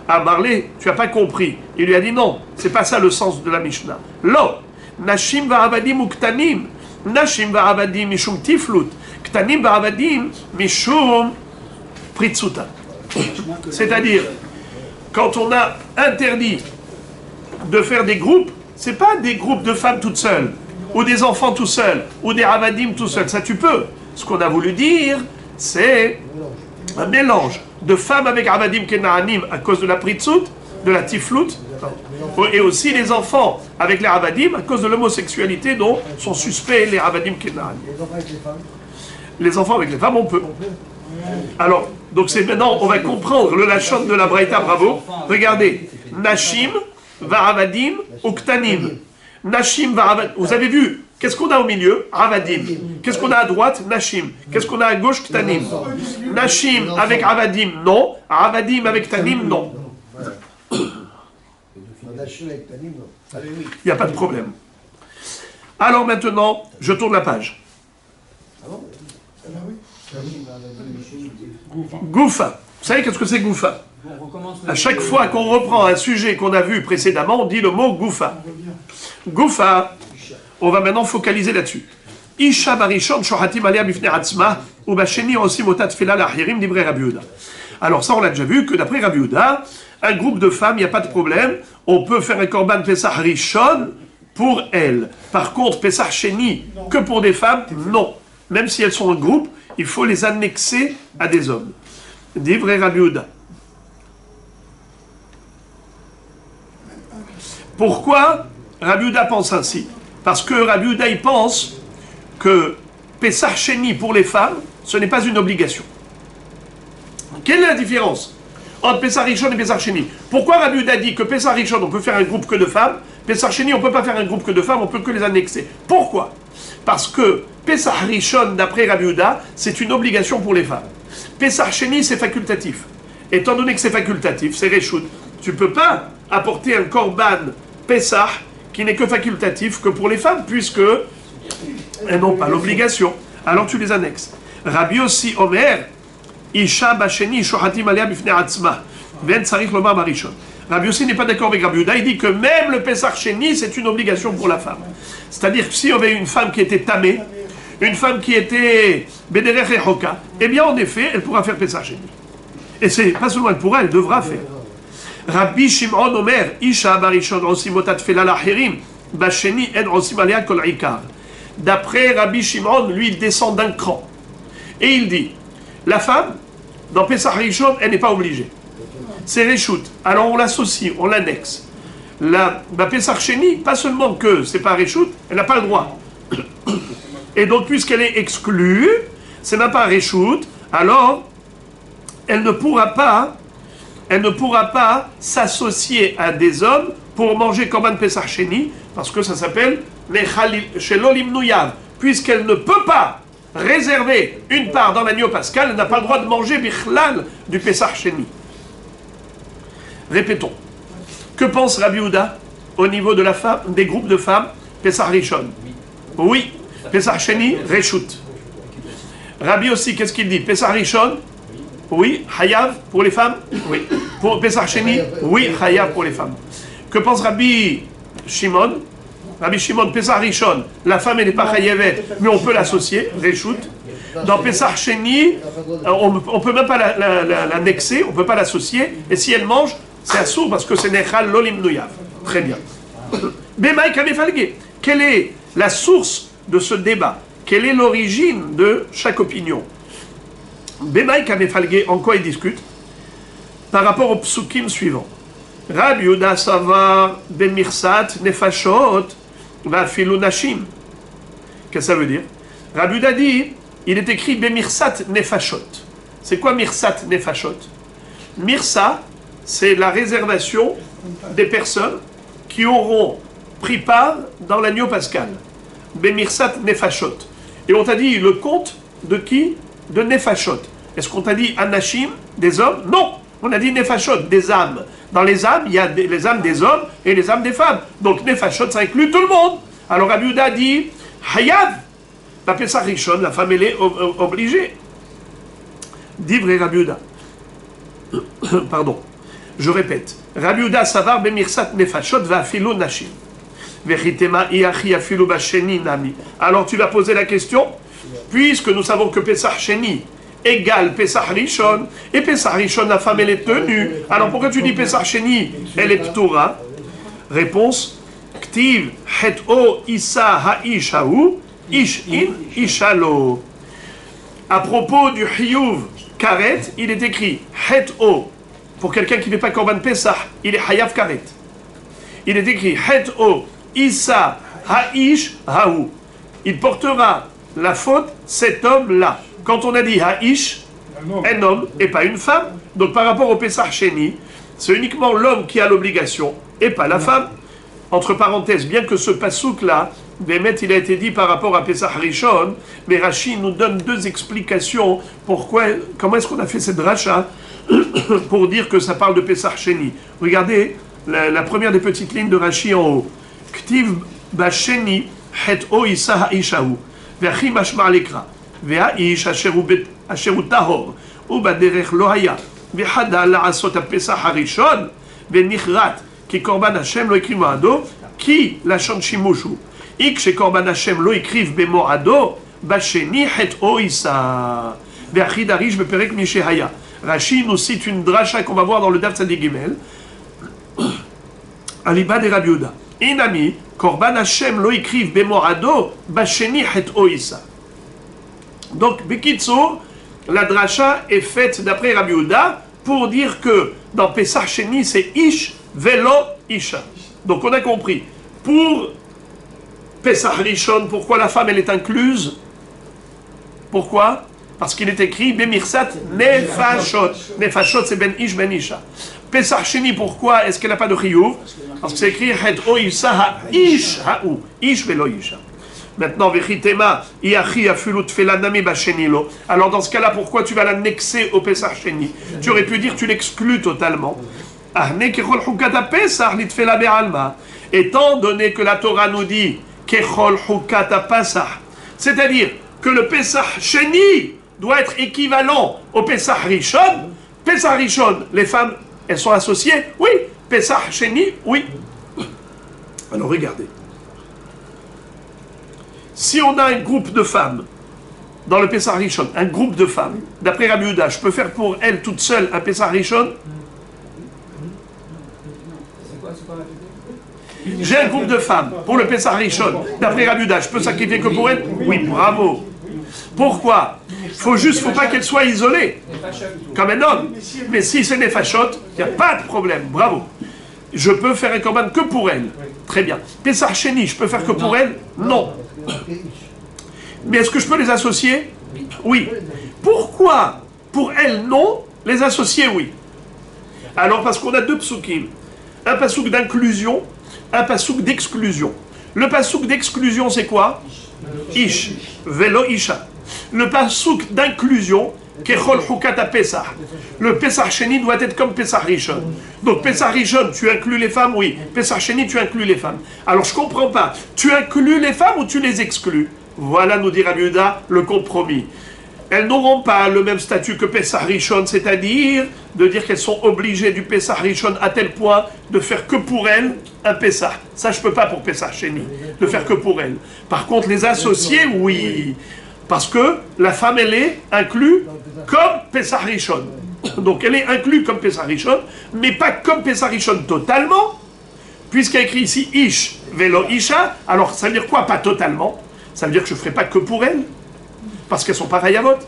Ah Marley, tu n'as pas compris. Il lui a dit non, c'est pas ça le sens de la Mishnah. Lo, nashim va'avadim ou ktanim. Nashim va'avadim mishum tiflut. Ktanim va'avadim mishum pritsuta. C'est-à-dire, quand on a interdit de faire des groupes, c'est pas des groupes de femmes toutes seules, ou des enfants tout seuls, ou des avadim tout seuls. Ça tu peux. Ce qu'on a voulu dire, c'est un mélange de femmes avec avadim kenaanim à cause de la pritsut, de la tiflout, et aussi les enfants avec les avadim à cause de l'homosexualité dont sont suspects les avadim kenaanim. Les enfants avec les femmes, on peut. Alors, donc c'est maintenant, on va comprendre le lachon de la Braïta, bravo. Regardez, Nashim, Va'avadim, Uktanim. Nashim, Va'avadim. Vous avez vu, qu'est-ce qu'on a au milieu? Avadim. Qu'est-ce qu'on a à droite? Nashim. Qu'est-ce qu'on a à gauche? Ktanim. Nashim avec Avadim, non. Avadim avec Ktanim, non. Il n'y a pas de problème. Alors maintenant, je tourne la page. Goufa. Vous savez qu'est-ce que c'est Goufa? À chaque fois qu'on reprend un sujet qu'on a vu précédemment, on dit le mot Goufa. Goufa, on va maintenant focaliser là-dessus. Isha barishon shohatim alea bifnei atzma ou basheni osim otat tefila lahirim divrei Rabbi Yehuda. Alors ça, on l'a déjà vu que d'après Rabbi Yehuda, un groupe de femmes, il n'y a pas de problème. On peut faire un korban Pesach Rishon pour elles. Par contre, Pesach Sheni, que pour des femmes, non. Même si elles sont en groupe, il faut les annexer à des hommes. Divrei Rabbi Yehuda. Pourquoi Rabbi Yehuda pense ainsi? Parce que Rabbi Yehuda, il pense que Pesach Sheni pour les femmes, ce n'est pas une obligation. Quelle est la différence entre Pesach Rishon et Pesach Sheni? Pourquoi Rabbi Yehuda dit que Pesach Rishon, on peut faire un groupe que de femmes, Pesach Sheni, on ne peut pas faire un groupe que de femmes, on peut que les annexer? Pourquoi? Parce que Pesach Rishon, d'après Rabbi Yehuda, c'est une obligation pour les femmes. Pesach Sheni, c'est facultatif. Étant donné que c'est facultatif, c'est Reshut, tu ne peux pas apporter un korban Pesach qui n'est que facultatif que pour les femmes, puisque elles n'ont pas l'obligation. Alors tu les annexes. Rabbi Yossi Omer, Isha basheni shohatim alea bifnei atzma, ven tzarich lomar barishon. Rabbi Yossi n'est pas d'accord avec Rabbi Yehuda, il dit que même le Pesach Sheni, c'est une obligation pour la femme. C'est-à-dire que si on avait une femme qui était tamée, une femme qui était Bederech et Hoka, eh bien en effet, elle pourra faire Pesach Sheni. Et c'est pas seulement elle pourra, elle devra faire. Rabbi Shimon Omer, Isha barishon osim otat tefila lahirim, basheni en osim alea kol ikar. D'après Rabbi Shimon, lui, il descend d'un cran. Et il dit, la femme, dans Pesach Rishon, elle n'est pas obligée. C'est Reshut. Alors on l'associe, on l'annexe. La Pesach Sheni, pas seulement que c'est pas Reshut, elle n'a pas le droit. Et donc, puisqu'elle est exclue, c'est même pas Reshut, alors elle ne pourra pas s'associer à des hommes pour manger Korban Pesach Sheni, parce que ça s'appelle Shelolim Nuyav, puisqu'elle ne peut pas réserver une part dans l'agneau pascal, elle n'a pas le droit de manger Bichlal du Pesach Sheni. Répétons. Que pense Rabbi Yehuda au niveau de la femme, des groupes de femmes Pesach Rishon? Oui. Pesach Sheni, Reshut. Rabbi aussi, qu'est-ce qu'il dit? Pesach Rishon? Oui. Hayav pour les femmes? Oui. Pour Pesach Sheni? Oui. Hayav pour les femmes. Que pense Rabbi Shimon? Rabbi Shimon, Pesach Rishon, la femme elle n'est pas Hayavet, mais on peut l'associer, Reshut. Dans Pesach Sheni, on ne peut même pas l'annexer, on ne peut pas l'associer, et si elle mange, c'est assourd parce que c'est Nechal Lolim Nuyav. Très bien. Bemaï Kamefalge, quelle est la source de ce débat? Quelle est l'origine de chaque opinion? Bemaï Kamefalge, en quoi ils discutent? Par rapport au psukim suivant. Rabbi Yehuda Savar Bemirsat Nefashot Vafilu Nashim. Qu'est-ce que ça veut dire? Rabbi Yehuda dit, il est écrit Bemirsat Nefashot. C'est quoi Mirsat Nefashot? Mirsa, c'est la réservation des personnes qui auront pris part dans l'agneau pascal. Bemirsat Nefashot. Et on t'a dit le compte de qui? De Nefashot. Est-ce qu'on t'a dit Anashim, des hommes? Non! On a dit Nefashot, des âmes. Dans les âmes, il y a les âmes des hommes et les âmes des femmes. Donc Nefashot, ça inclut tout le monde. Alors Rabbi Yehuda dit Hayav, la Pesach Rishon, la femme, elle est obligée. Dit vrai Rabbi Yehuda. Pardon, je répète. Rabbi Yehuda savar bemirsat nefashot va'afilu nashim. Vechitema iachi afilu basheni nami. Alors tu vas poser la question, puisque nous savons que Pesach Sheni égale Pesach Rishon, et Pesach Rishon, la femme, elle est tenue. Alors pourquoi tu dis Pesach Sheni, elle est ptoura? Réponse, Ktiv het-o isa ha'ish ha'u, ish in ishalo. À propos du Hiyuv Karet, il est écrit Het-O. Pour quelqu'un qui ne fait pas Korban Pesach, il est Hayav Karet. Il est écrit Het-O Issa Ha'ish Ha'u. Il portera la faute, cet homme-là. Quand on a dit Ha'ish, un homme et pas une femme, donc par rapport au Pesach Sheni, c'est uniquement l'homme qui a l'obligation et pas la femme. Entre parenthèses, bien que ce pasouk-là, Bémet, il a été dit par rapport à Pesach Rishon, mais Rashi nous donne deux explications comment est-ce qu'on a fait cette dracha pour dire que ça parle de Pesach Sheni. Regardez la première des petites lignes de Rashi en haut. Ktiv basheni het o isa ha'ishahu ve'achi mashma lekra ve'a'ish asheru tahor ubaderech lo haya ve'hada la'asot ha'pesach harishon ve'nichrat ki korban Hashem lo ekri mo'ado ki lashon shimushu Ik chez Korban Hashem lo écrivent Bemoado, Basheni het oisa. Be'achid arish beperek mishehaya. Rashi nous cite une dracha qu'on va voir dans le Daf Tzadik Gimel. Aliba de Rabbi Yehuda. Inami, Korban Hashem lo écrivent Bemoado, Basheni het oisa. Donc, Bekitso, la dracha est faite d'après Rabbi Yehuda pour dire que dans Pesach Sheni, c'est Ish velo Isha. Donc, on a compris. Pour Pesach Rishon, pourquoi la femme elle est incluse? Pourquoi? Parce qu'il est écrit Bemirsat Nefashot. Nefashot c'est Ben Ish Ben Isha. Pesach Sheni, pourquoi est-ce qu'elle n'a pas de chiyuv? Parce que c'est écrit Het O Isa Ha-Ish Ha-U. Ish Velo Isha. Maintenant, Vechitema Iachi Afilut Felanami Bashenilo. Alors dans ce cas-là, pourquoi tu vas l'annexer au Pesach Sheni? Tu aurais pu dire tu l'exclus totalement. Ahne Kechol Chukata Pesach Litfela Be'alma. Étant donné que la Torah nous dit Kechol Hukata Pesach, c'est-à-dire que le Pesach Sheni doit être équivalent au Pesach Rishon. Pesach Rishon, les femmes, elles sont associées? Oui. Pesach Sheni, oui. Alors regardez. Si on a un groupe de femmes dans le Pesach Rishon, un groupe de femmes, d'après Rabbi Yehuda, je peux faire pour elles toute seule un Pesach Rishon? J'ai un groupe de femmes pour le Pesach Rishon. D'après Rabbi Yehuda, je peux sacrifier que pour elles? Oui, bravo. Pourquoi? Faut pas qu'elles soient isolées, comme un homme. Mais si c'est Nefashot, il n'y a pas de problème. Bravo. Je peux faire un korban que pour elles. Très bien. Pesach Sheni, je peux faire que pour elles? Non. Mais est-ce que je peux les associer? Oui. Pourquoi pour elles non, les associer oui? Alors parce qu'on a deux psukim. Un pasouk d'inclusion, un pasouk d'exclusion. Le pasouk d'exclusion, c'est quoi? Ish, velo isha. Le pasouk d'inclusion, kechol hukata pesach. Le Pesach Sheni doit être comme Pesach Rishon. Donc Pesach Rishon, tu inclus les femmes? Oui. Pesach Sheni, tu inclus les femmes. Alors je comprends pas. Tu inclus les femmes ou tu les exclus? Voilà, nous dit Rabbi Yehuda, le compromis. Elles n'auront pas le même statut que Pesach Rishon, c'est-à-dire de dire qu'elles sont obligées du Pesach Rishon à tel point de faire que pour elles un Pesach. Ça, je ne peux pas pour Pesach Sheni, de faire que pour elles. Par contre, les associer, oui. Parce que la femme, elle est inclue comme Pesach Rishon. Donc, elle est inclue comme Pesach Rishon, mais pas comme Pesach Rishon totalement, puisqu'il y a écrit ici Ish, Velo Isha. Alors, ça veut dire quoi, pas totalement? Ça veut dire que je ne ferai pas que pour elles, parce qu'elles sont pareilles à votre.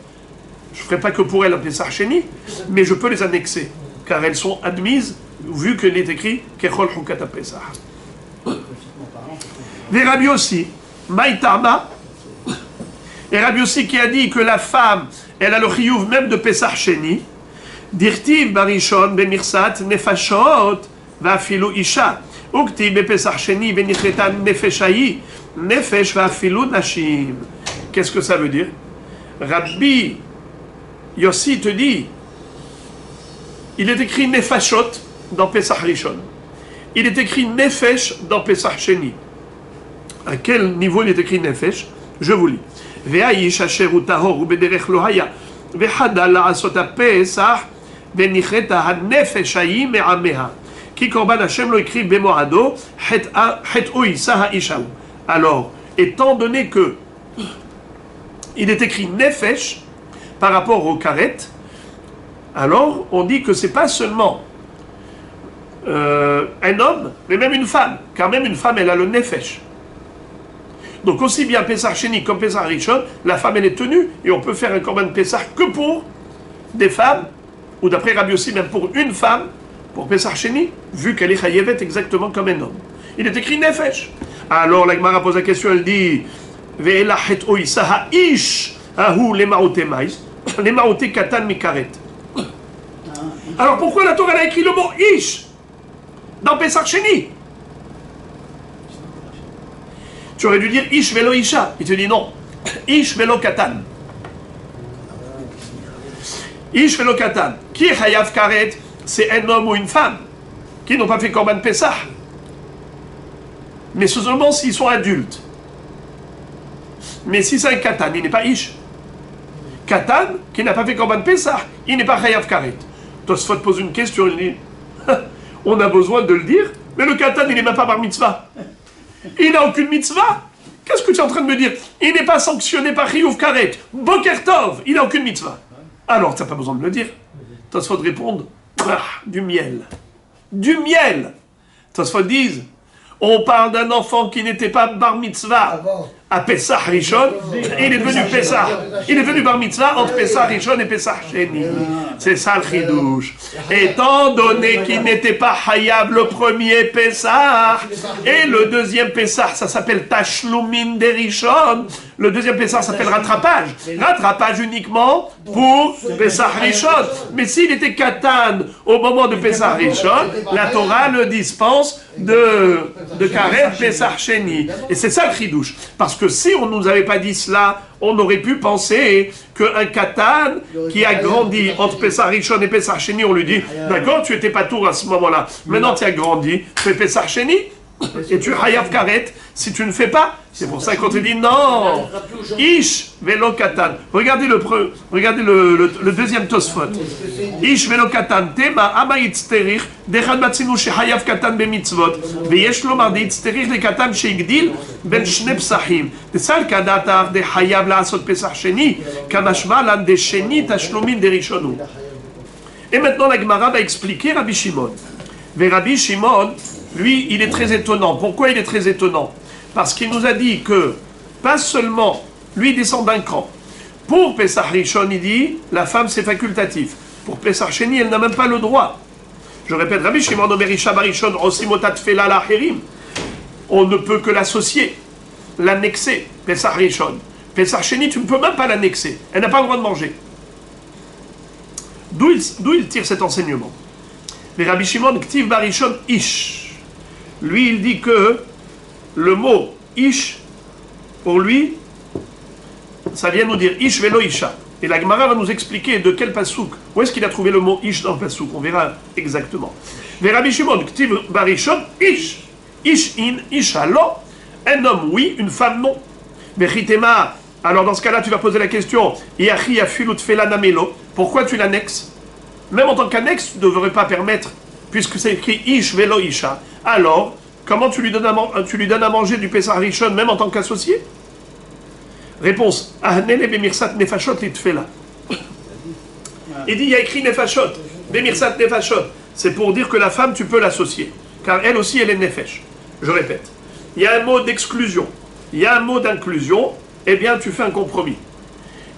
Je ne ferai pas que pour elles un Pesach Sheni, mais je peux les annexer, car elles sont admises, vu qu'il est écrit Kechol Hukata Pesach. Les Rabbi aussi, Maïtama, Et Rabbi Yossi qui a dit que la femme, elle a le chiyuv même de Pesach Sheni. Dirtiv barishon bemirsat nefashot vafilu isha. Ukti bepesach sheni benichreta nefeshayi nefesh vafilu nashim. Qu'est-ce que ça veut dire? Rabbi Yossi te dit, il est écrit nefashot dans Pesach Rishon. Il est écrit nefesh dans Pesach Sheni. À quel niveau il est écrit nefesh? Je vous lis. Ve'aish asher hu tahor hu bederech lo haya ve'hada la'asot ha'pesach ve'nichreta ha'nefeshayi me'ameha ki korban Hashem lo écrit bemoado het'o isa ha'ishahu. Alors, étant donné que il est écrit nefesh par rapport au karet, alors on dit que c'est pas seulement un homme, mais même une femme, car même une femme elle a le nefesh. Donc aussi bien Pesach Sheni comme Pesach Rishon, la femme elle est tenue et on peut faire un korban Pesach que pour des femmes, ou d'après Rabbi Yossi même pour une femme, pour Pesach Sheni, vu qu'elle est chayevet exactement comme un homme. Il est écrit nefesh. Alors la Gemara pose la question, elle dit Ve'ela het'o isa ha'ish ahu lemaote maïs, lemaote katan mikaret. Alors pourquoi la Torah elle a écrit le mot ish dans Pesach Sheni? Tu aurais dû dire ish velo isha. Il te dit non. Ish velo katan. Ish velo katan. Qui est chayav karet? C'est un homme ou une femme qui n'ont pas fait korban Pesach. Mais seulement s'ils sont adultes. Mais si c'est un katan, il n'est pas ish. Katan, qui n'a pas fait korban Pesach, il n'est pas chayav karet. Tosfot pose une question, il dit on a besoin de le dire, mais le katan, il n'est même pas bar mitzvah. Il n'a aucune mitzvah. Qu'est-ce que tu es en train de me dire? Il n'est pas sanctionné par chiyuv karet. Boker tov, il n'a aucune mitzvah. Alors, tu n'as pas besoin de me le dire. Tosfot répondre du miel. Du miel. Tosfot disent on parle d'un enfant qui n'était pas bar mitzvah à Pesach Rishon, il est devenu Pesach. Il est devenu bar mitzvah entre Pesach Rishon et Pesach Sheni. C'est ça le chidouche. Étant donné qu'il n'était pas hayab le premier Pesach, et le deuxième Pesach, ça s'appelle Tashlumin de Rishon. Le deuxième Pesach s'appelle rattrapage. Rattrapage uniquement pour Pesach Rishon. Mais s'il était katan au moment de Pesach Rishon, la Torah le dispense de karet Pesach Sheni. Et c'est ça le chidouche. Parce que si on ne nous avait pas dit cela, on aurait pu penser qu'un katan qui a grandi entre Pesach Rishon et Pesach Sheni, on lui dit, d'accord, tu étais pas tour à ce moment-là. Maintenant tu as grandi, tu fais Pesach Sheni, et tu hayav karet si tu ne fais pas. C'est pour ça qu'on te dit non. Ish velo katan. Regardez le deuxième Tosfot. Ish velo katan. Tema ama itzterich dechad batzinu shehayav katan bemitzvot veyesh lomar de itzterich le katan sheigdil ben shne psachim. Desal kadatar de hayav laasot pesach sheni kamashma lan de sheni tashlomin de rishonu. Et maintenant la Gemara va expliquer Rabbi Shimon. Mais Rabbi Shimon, lui, il est très étonnant. Pourquoi il est très étonnant? Parce qu'il nous a dit que, pas seulement, lui descend d'un cran. Pour Pesach Rishon, il dit, la femme c'est facultatif. Pour Pesach Sheni, elle n'a même pas le droit. Je répète, Rabbi Shimon Omer Isha Barishon, Osimotat Fela Lacherim. On ne peut que l'associer, l'annexer, Pesach Rishon. Pesach Sheni, tu ne peux même pas l'annexer. Elle n'a pas le droit de manger. D'où il tire cet enseignement? Mais Rabbi Shimon Ktiv Barishon Ish. Lui, il dit que le mot Ish, pour lui, ça vient nous dire Ish velo Isha. Et la Gemara va nous expliquer de quel pasouk, où est-ce qu'il a trouvé le mot Ish dans le pasouk. On verra exactement. Mais Rabbi Shimon Ktiv Barishon Ish. Ish in, Isha lo. Un homme oui, une femme non. Mais Ritema, alors dans ce cas-là, tu vas poser la question Yachi afilut fela namelo. Pourquoi tu l'annexes? Même en tant qu'annexe, tu ne devrais pas permettre, puisque c'est écrit Ish velo Isha. Alors, comment tu lui donnes à manger du Pesach Rishon, même en tant qu'associé? Réponse Ahnele bemirsat nefashot litfela. Il dit il y a écrit nefashot, bemirsat nefashot. C'est pour dire que la femme, tu peux l'associer. Car elle aussi, elle est nefesh. Je répète. Il y a un mot d'exclusion. Il y a un mot d'inclusion. Eh bien, tu fais un compromis.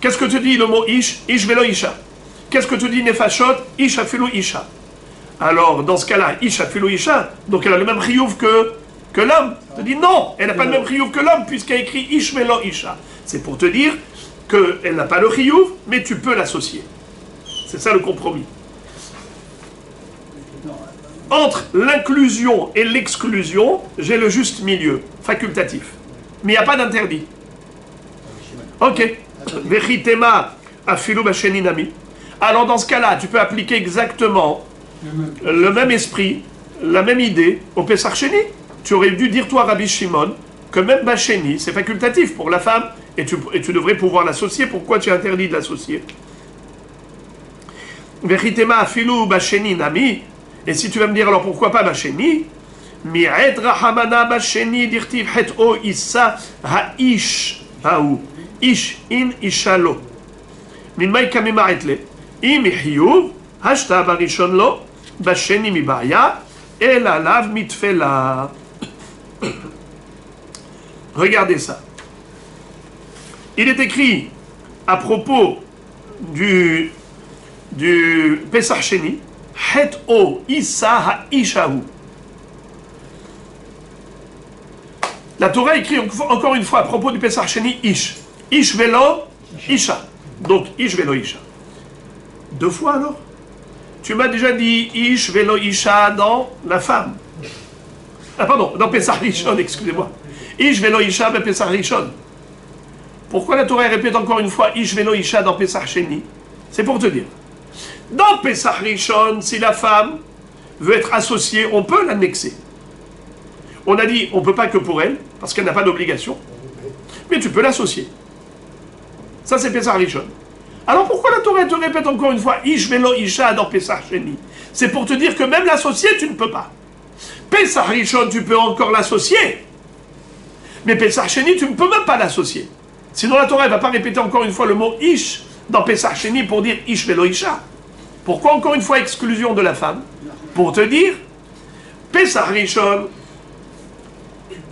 Qu'est-ce que te dit le mot Ish? Ish velo Isha. Qu'est-ce que te dit nefashot? Ish afilu Isha. Alors, dans ce cas-là, Isha afilu Isha, donc elle a le même chiyuv que l'homme. Tu dis non, elle n'a pas le même chiyuv que l'homme, puisqu'elle a écrit Ish velo Isha. C'est pour te dire qu'elle n'a pas le chiyuv, mais tu peux l'associer. C'est ça le compromis. Entre l'inclusion et l'exclusion, j'ai le juste milieu, facultatif. Mais il n'y a pas d'interdit. Ok. Vechitema afilu basheni nami. Alors dans ce cas-là, tu peux appliquer exactement le même esprit, la même idée au Pesach Sheni. Tu aurais dû dire toi, Rabbi Shimon, que même basheni, c'est facultatif pour la femme, et tu devrais pouvoir l'associer. Pourquoi tu es interdit de l'associer? Vechitema afilu basheni nami. Et si tu vas me dire alors pourquoi pas basheni? Mi'ed rahamana basheni dirtiv het o issa ha'ish ha'u. Ish in ishalo. Minmai kamima etle. Im hiyuv hashta barishon lo basheni mi ba'ya el alav mitfela. Regardez ça. Il est écrit à propos du Pesach Sheni, het o issa ha'ishahu. La Torah écrit encore une fois à propos du Pesach Sheni, ish. Ish velo isha. Donc, ish velo isha. 2 fois alors? Tu m'as déjà dit ish velo isha dans la femme. Ah pardon, dans Pesach Rishon, excusez-moi. Ish velo isha dans Pesach Rishon. Pourquoi la Torah répète encore une fois ish velo isha dans Pesach Sheni? C'est pour te dire. Dans Pesach Rishon, si la femme veut être associée, on peut l'annexer. On a dit, on ne peut pas que pour elle, parce qu'elle n'a pas d'obligation. Mais tu peux l'associer. Ça, c'est Pesach Rishon. Alors pourquoi la Torah te répète encore une fois Ish velo Isha dans Pesach Sheni? C'est pour te dire que même l'associer, tu ne peux pas. Pesach Rishon, tu peux encore l'associer. Mais Pesach Sheni, tu ne peux même pas l'associer. Sinon la Torah ne va pas répéter encore une fois le mot Ish dans Pesach Sheni pour dire Ish velo Isha. Pourquoi encore une fois exclusion de la femme? Pour te dire, Pesach Rishon,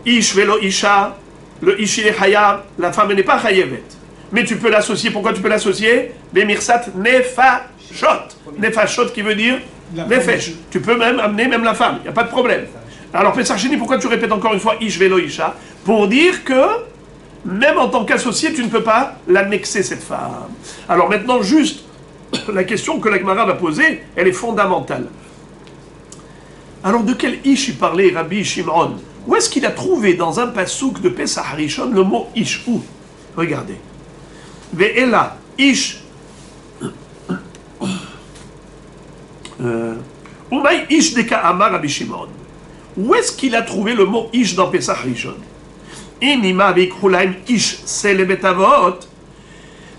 Ish velo Isha, le Ish il est chayav, la femme n'est pas chayevet. Mais tu peux l'associer, pourquoi tu peux l'associer? Bemirsat nefashot. Nefashot qui veut dire nefesh. Tu peux même amener même la femme, il n'y a pas de problème. Alors Pesach Sheni, pourquoi tu répètes encore une fois Ish velo Isha? Pour dire que, même en tant qu'associé, tu ne peux pas l'annexer cette femme. Alors maintenant, juste, la question que la Gemara va poser, elle est fondamentale. Alors de quel Ish il parlait Rabbi Shimon? Où est-ce qu'il a trouvé dans un pasouk de Pesach Rishon le mot Ish? Où? Regardez. Ve'ela Ish. Umay Ish deka amar Rabbi Shimon. Où est-ce qu'il a trouvé le mot Ish dans Pesach Rishon? Inima veikhulaim Ish selebet avot.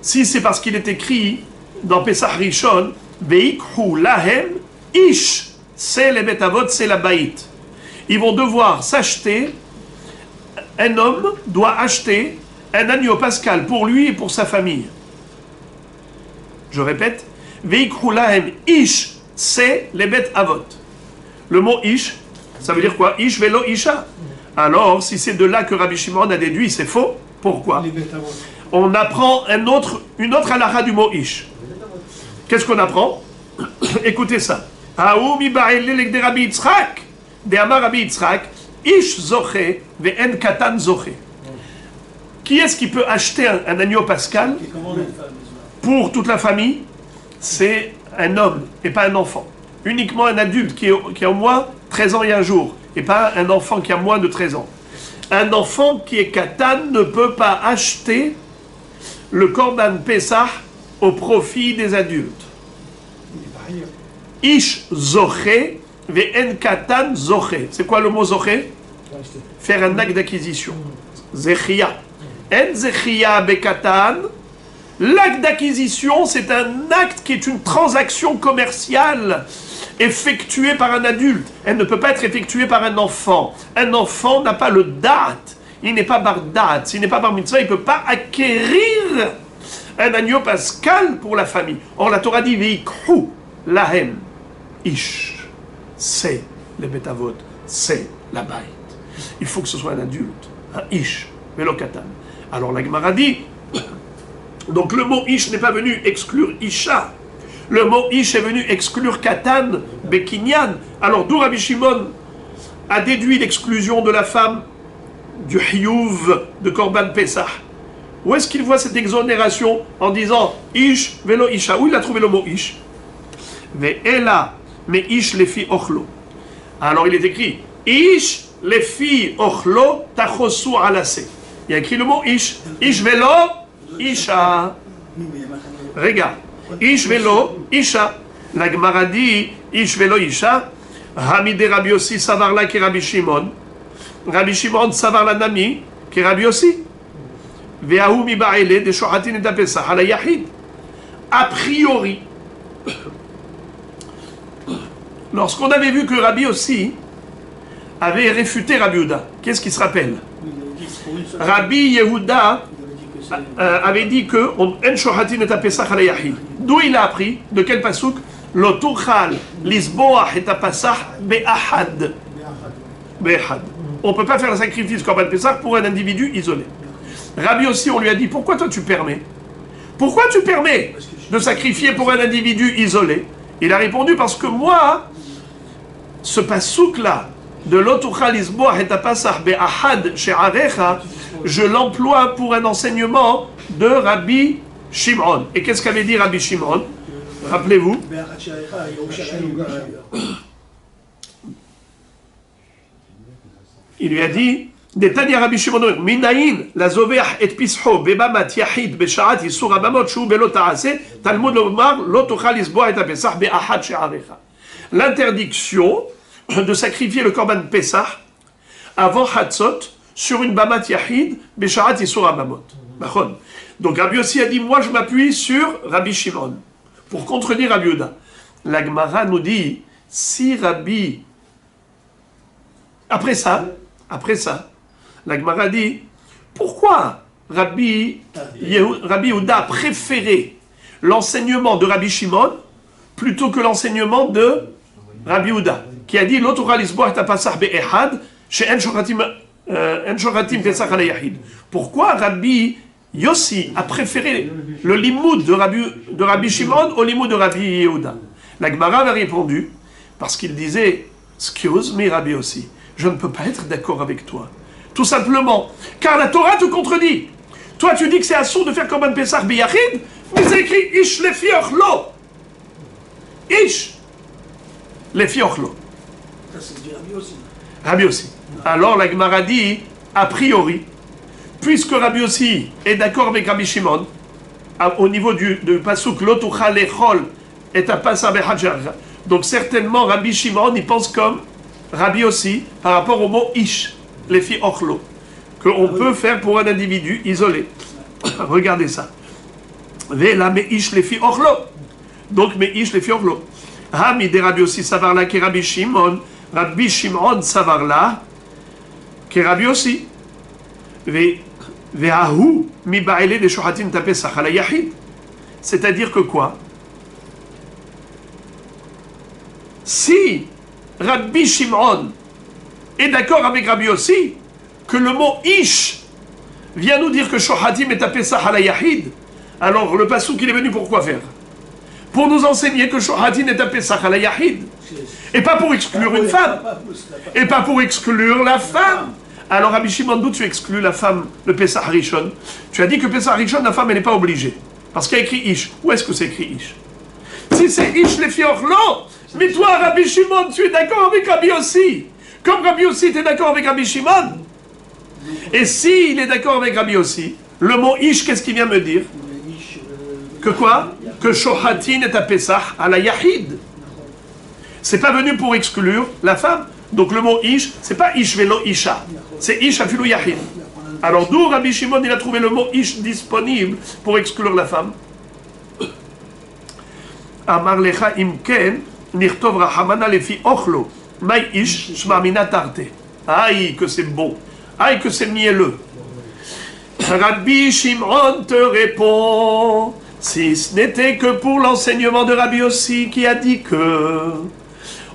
Si c'est parce qu'il est écrit dans Pesach Rishon, veikhulahem Ish selebet avot c'est la baït. Ils vont devoir s'acheter, un homme doit acheter un agneau pascal pour lui et pour sa famille. Je répète, Veikhulahem ish, c'est les bêtes avot. Le mot ish, ça veut dire quoi? Ish velo isha. Alors, si c'est de là que Rabbi Shimon a déduit, c'est faux. Pourquoi? On apprend une autre halakha du mot ish. Qu'est-ce qu'on apprend? Écoutez ça. Haoumi ba'elelek de Rabbi Yitzchak. De Amar Rabbi Yitzchak, Ish zoché ve'en katan zoché. Qui est-ce qui peut acheter un agneau pascal pour toute la famille? C'est un homme et pas un enfant. Uniquement un adulte qui a au moins 13 ans et un jour, et pas un enfant qui a moins de 13 ans. Un enfant qui est katan ne peut pas acheter le korban Pesach au profit des adultes. Ish zoché ve'en katan zoché. C'est quoi le mot zoché? Faire un acte d'acquisition. Zechia. En zechia bekatan. L'acte d'acquisition, c'est un acte qui est une transaction commerciale effectuée par un adulte. Elle ne peut pas être effectuée par un enfant. Un enfant n'a pas le date. Il n'est pas bar date. S'il n'est pas bar mitzvah, il ne peut pas acquérir un agneau pascal pour la famille. Or, la Torah dit veikhu lahem ish. C'est les betavot, c'est la baït. Il faut que ce soit un adulte, un ish, velo katan. Alors la Gemara dit, donc le mot ish n'est pas venu exclure isha. Le mot ish est venu exclure katan, bekinyan. Alors d'où Rabbi Shimon a déduit l'exclusion de la femme du hiyuv de Korban Pesach. Où est-ce qu'il voit cette exonération en disant Ish velo Isha? Où il a trouvé le mot Ish? Mais Ella, mais Ish les filles Ochlo. Alors il est écrit Ish les filles Ochlo tachosu alase. Il y a écrit le mot Ish. Ish velo Isha. Regarde. Ish velo Isha. La Gemara dit Ish velo Isha. Hamide Rabbi Yossi savarla ki Rabbi Shimon. Rabbi Shimon savarla nami ki Rabbi Yossi. Ve'ahu mi ba'ele de shohatin et d'apesach ala yahid. A priori, lorsqu'on avait vu que Rabbi Yossi avait réfuté Rabbi Yehuda, qu'est-ce qu'il se rappelle? Rabbi Yehuda avait dit que en shohatin et d'apesach ala yahid. D'où il a appris? De quel pasuk? Lo tuchal lisboach et d'apesach be'ahad. Be'ahad. On ne peut pas faire un sacrifice Korban Pessah pour un individu isolé. Rabbi aussi, on lui a dit, pourquoi toi tu permets? Pourquoi tu permets de sacrifier pour un individu isolé? Il a répondu, parce que moi, ce pasouk-là, de l'otucha lisboach et apasach be'ahad she'arecha, je l'emploie pour un enseignement de Rabbi Shimon. Et qu'est-ce qu'avait dit Rabbi Shimon? Rappelez-vous. Il lui a dit, Netanya Rabbi Shimon, Minaïn, la zoveach et pisho, bebamat yahid, besharat yisur abamot, shu belot ta'ase, Talmud lomar, lotucha lisboach et apesach be'ahad she'arecha. L'interdiction de sacrifier le korban Pessah avant Hatzot sur une bamat yahid, besharat yisur abamot. Donc Rabbi Yossi a dit, moi je m'appuie sur Rabbi Shimon, pour contredire Rabbi Yehuda. La Gemara nous dit, si Rabbi... Après ça, la Gemara dit, pourquoi Rabbi Yehuda a préféré l'enseignement de Rabbi Shimon plutôt que l'enseignement de Rabbi Yehuda, qui a dit, l'Otora lisboach et apasach be'ehad, chez en shoratim pesach ala yahid. Pourquoi Rabbi Yossi a préféré le limoud de Rabbi Shimon au limoud de Rabbi Yehuda? La Gemara a répondu, parce qu'il disait, excuse me Rabbi Yossi, je ne peux pas être d'accord avec toi. Tout simplement, car la Torah te contredit. Toi, tu dis que c'est assourd de faire Korban Pessah biyachid, mais c'est écrit Ish lefi ochlo. Ish lefi ochlo. Ça, c'est du Rabbi aussi. Rabbi aussi. Alors, la Gemara dit, a priori, puisque Rabbi aussi est d'accord avec Rabbi Shimon, au niveau du pasuk lotucha lechol et apasa behadjar, donc certainement Rabbi Shimon, il pense comme Rabbi aussi, par rapport au mot Ish, les filles Ochlo, qu'on peut faire pour un individu isolé. Regardez ça. Vela me Ish les filles Ochlo. Donc me Ish les filles Ochlo. Hami de Rabbi aussi savarla qui Rabbi Shimon. Rabbi Shimon savarla qui Rabbi aussi. Ve'ahu mi ba'ele de shohatin tapesach ala yahid. C'est-à-dire que quoi? Si Rabbi Shimon est d'accord avec Rabbi aussi que le mot Ish vient nous dire que Shohatim est apesach ala yahid, alors le passouk il est venu pour quoi faire? Pour nous enseigner que Shohatim est apesach ala yahid, et pas pour exclure une femme, et pas pour exclure la femme. Alors Rabbi Shimon, d'où tu exclus la femme, le Pesach Rishon? Tu as dit que Pesach Rishon, la femme elle n'est pas obligée, parce qu'il y a écrit Ish. Où est-ce que c'est écrit Ish? Si c'est Ish les fiorlo, mais toi, Rabbi Shimon, tu es d'accord avec Rabbi aussi. Comme Rabbi aussi, tu es d'accord avec Rabbi Shimon. Et s'il est d'accord avec Rabbi aussi, le mot Ish, qu'est-ce qu'il vient me dire? Que quoi? Que Shohatin est à Pesach à la Yahid. C'est pas venu pour exclure la femme. Donc le mot Ish, c'est pas Ish velo Isha. C'est Ish afilu Yahid. Alors d'où Rabbi Shimon, il a trouvé le mot Ish disponible pour exclure la femme? Amar lecha imken. Nirtov Rahamana lefi ochlo, mai ish shmamina tarte. Aïe, que c'est beau. Aïe, que c'est mielleux. Rabbi Shimon te répond, si ce n'était que pour l'enseignement de Rabbi aussi qui a dit que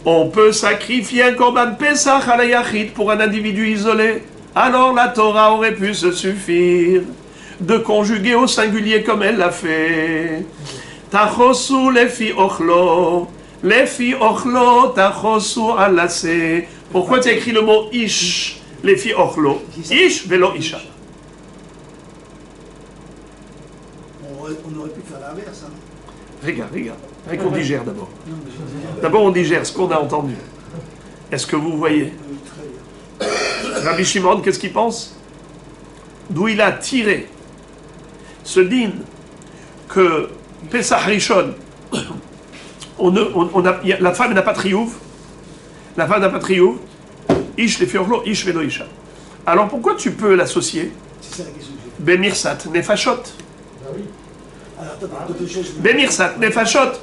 on peut sacrifier un korban Pesach à la yachid pour un individu isolé, alors la Torah aurait pu se suffire de conjuguer au singulier comme elle l'a fait. Tachosu lefi ochlo. Les filles ochlo tachosu alase. Pourquoi tu as écrit le mot ish? Les filles ochlo. Ish velo isha. pu faire l'inverse. Hein. Regarde. Qu'on digère d'abord. D'abord, on digère ce qu'on a entendu. Est-ce que vous voyez? Rabbi Shimon, qu'est-ce qu'il pense? D'où il a tiré ce din que Pesach Rishon, la femme n'a pas triouf. La femme n'a pas triouf. Ish le fiorlo, ish velo isha. Alors pourquoi tu peux l'associer? C'est ça la question. Bemirsat nefashot. Ah oui. Alors, d'autres choses. Bemirsat nefashot.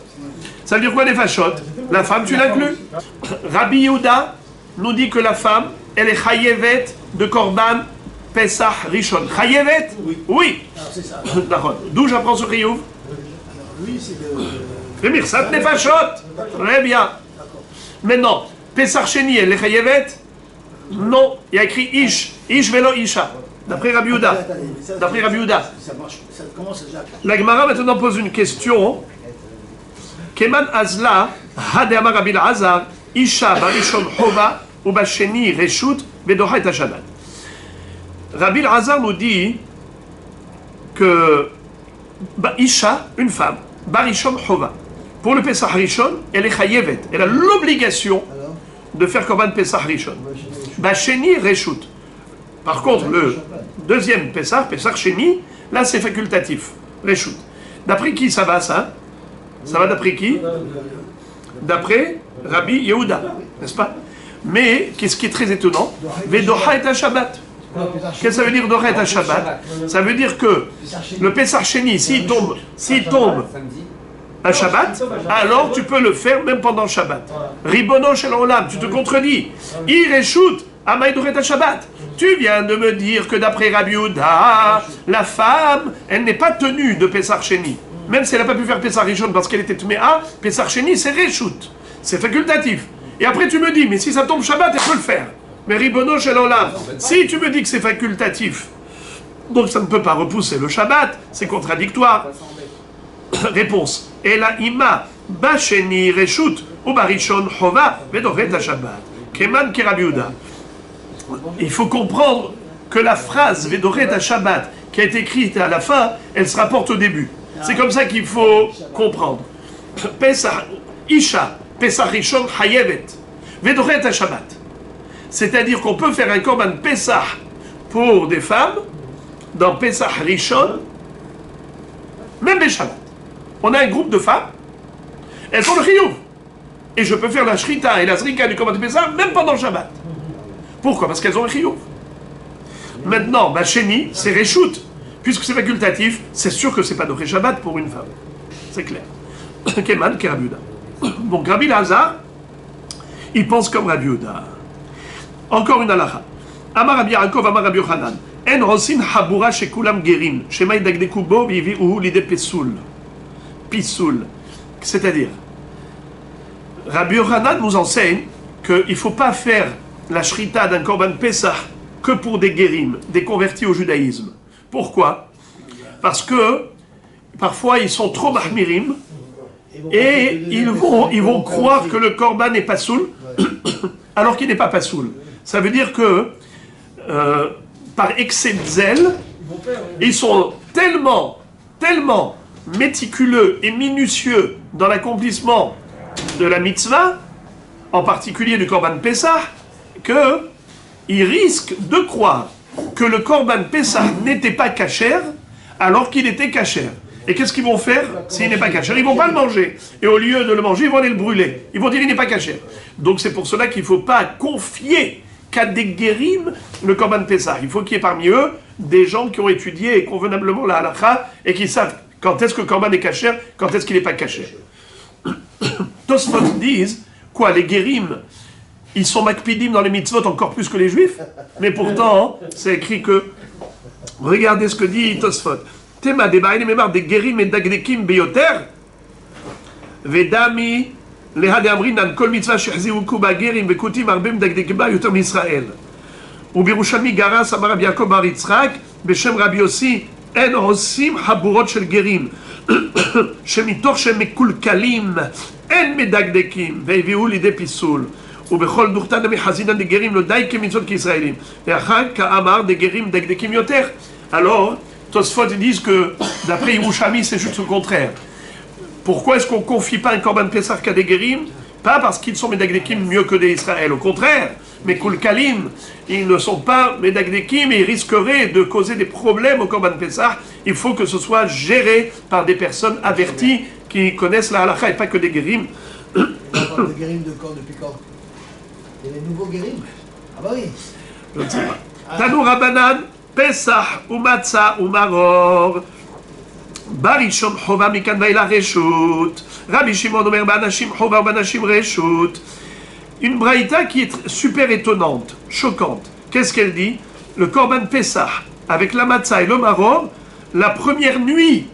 Ça veut dire quoi nefashot? La femme, tu l'inclus. Rabbi Yehuda nous dit que la femme, elle est chayevet de korban Pesach Rishon. Chayevet? Oui. Alors, c'est ça. D'où j'apprends ce chiyuv? Alors, lui, c'est de. Bemirsat nefashot. Très bien. Maintenant, Pesach Sheni, elle est chayevet? Non. Il y a écrit ish. Ish velo isha. D'après Rabbi Yehuda. D'après Rabbi Yehuda. Ça marche. Ça commence déjà. La Gemara maintenant pose une question. Keman azla, hadéama Rabbi Elazar, isha barishon hova, ou basheni reshut, vedoha et Shabbat. Rabbi Elazar nous dit que isha, une femme, barishon hova. Pour le Pesach Rishon, elle est chayevet. Elle a l'obligation de faire korban Pesach Rishon. Basheni reshut. Par contre, le deuxième Pesach Sheni, là c'est facultatif, reshut. D'après qui ça va ça? Ça va d'après qui? D'après Rabbi Yehuda, n'est-ce pas? Mais, qu'est-ce qui est très étonnant? Vedoha et Shabbat. Qu'est-ce que ça veut dire Doha et Shabbat? Ça veut dire que le Pesach Sheni, s'il tombe à Shabbat, alors tu peux le faire même pendant Shabbat. Ribono shel olam, tu te contredis. Ireshut, amay Doha et Shabbat. Tu viens de me dire que d'après Rabbi Yehuda, la femme, elle n'est pas tenue de Pesach Sheni. Même si elle n'a pas pu faire Pesach Rishon parce qu'elle était Tméa, Pesach Sheni c'est Reshut. C'est facultatif. Et après tu me dis, mais si ça tombe Shabbat, elle peut le faire. Mais Ribono shel olam, si tu me dis que c'est facultatif, donc ça ne peut pas repousser le Shabbat, c'est contradictoire. Réponse. Ela ima basheni Reshut ou barishon hova vedoret la Shabbat. Keman ki Rabbi Yehuda. Il faut comprendre que la phrase Vedoret à Shabbat qui a été écrite à la fin, elle se rapporte au début. C'est comme ça qu'il faut comprendre. Pesach, Isha, Pesach Rishon Hayevet, Vedoret à Shabbat. C'est-à-dire qu'on peut faire un korban Pesach pour des femmes dans Pesach Rishon, même les Shabbat. On a un groupe de femmes, elles sont le chiyuv. Et je peux faire la shrita et la zrika du korban Pesach même pendant Shabbat. Pourquoi? Parce qu'elles ont un chiyuv. Maintenant, Sheni, c'est Reshut. Puisque c'est facultatif, c'est sûr que c'est pas de Shabbat pour une femme. C'est clair. Keman, qui Rabbi Yehuda. Donc Rabbi Elazar, il pense comme Rabbi Yehuda. Encore une halakha. Amar Rabbi Yaakov, Amar Rabbi Yochanan. En rosin habura shekulam gerim. Shema yidagdeku bo vivi'uhu lide pesul. Pisul. C'est-à-dire, Rabbi Yochanan nous enseigne qu'il ne faut pas faire la shrita d'un korban Pesach que pour des guérim, des convertis au judaïsme. Pourquoi? Parce que parfois ils sont trop mahmirim et ils vont croire que le korban n'est pas soul alors qu'il n'est pas pasoul. Ça veut dire que par excès de zèle, ils sont tellement méticuleux et minutieux dans l'accomplissement de la mitzvah, en particulier du korban Pesach, qu'ils risquent de croire que le korban Pesach n'était pas kasher alors qu'il était kasher. Et qu'est-ce qu'ils vont faire s'il n'est pas kasher? Ils ne vont pas le manger. Et au lieu de le manger, ils vont aller le brûler. Ils vont dire il n'est pas kasher. Donc c'est pour cela qu'il ne faut pas confier qu'à des guérim le korban Pesach. Il faut qu'il y ait parmi eux des gens qui ont étudié convenablement la halakha et qui savent quand est-ce que le korban est kasher, quand est-ce qu'il n'est pas kasher. Tosfot disent, quoi, les guérim, ils sont makpidim dans les mitzvot encore plus que les juifs, mais pourtant, c'est écrit que, regardez ce que dit Tosfot, Tema debaïne mémar des guérim et d'agdekim beyoter, vedami leha de amrin an kol mitzvah shehziuku ba guérim vekutim arbem d'agdekiba yoter m'Israël. Ou birushalmi garas amar Rabbi Yaakov bar Yitzchak, beshem Rabbi Yossi, en osim haburot shel guérim, שמתוך שהם מקולקלים אין מדקדקים והביאו לידי פיסול ובכל דוכתן דמחזינן דגרים לא די כמצוות כישראלים ואחר כאמר דגרים דקדקים יותר. Alors Tosfot disent que, d'après Yerushalmi, c'est juste le contraire. Pourquoi est-ce qu'on ne confie pas un Korban Pessah qu'à des Guérim? Pas parce qu'ils sont Médagdekim mieux que des Israël, au contraire. Mais Kulkalim, ils ne sont pas Médagdekim et ils risqueraient de causer des problèmes au Korban Pessah. Il faut que ce soit géré par des personnes averties qui connaissent la halakha et pas que des Guérim. On parle de guérim de quand, depuis quand? Il y a les nouveaux guérims? Ah bah oui. Je ne sais pas. Tanou Rabanan, Pesach, ou Matzah, ou Maror. Barishon Chova Mikan Vaila Reshut. Rabbi Shimon Omer Banashim Chova Banashim Reshut. Une braïta qui est super étonnante, choquante. Qu'est-ce qu'elle dit? Le Korban Pesach, avec la Matzah et le Maror, la première nuit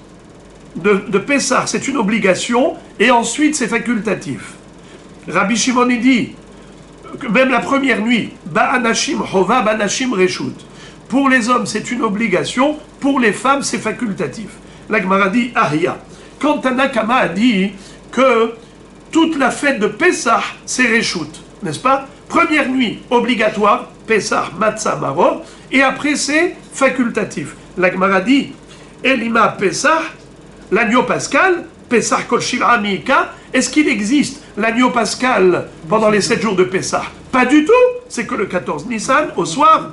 de Pesach, c'est une obligation, et ensuite c'est facultatif. Rabbi Shimon il dit, même la première nuit, Ba'anashim Chova Banashim Reshut. Pour les hommes, c'est une obligation, pour les femmes, c'est facultatif. La Gemara dit Ahia. Quand Tanakama a dit que toute la fête de Pessah, c'est Reshut, n'est-ce pas? Première nuit, obligatoire, Pessah, Matzah, Maror, et après c'est facultatif. La Gemara dit Elima Pessah, l'agneau pascal, Pessah Kol Shiv'a Miika, est-ce qu'il existe l'agneau pascal pendant les 7 jours de Pessah? Pas du tout, c'est que le 14 Nissan, au soir,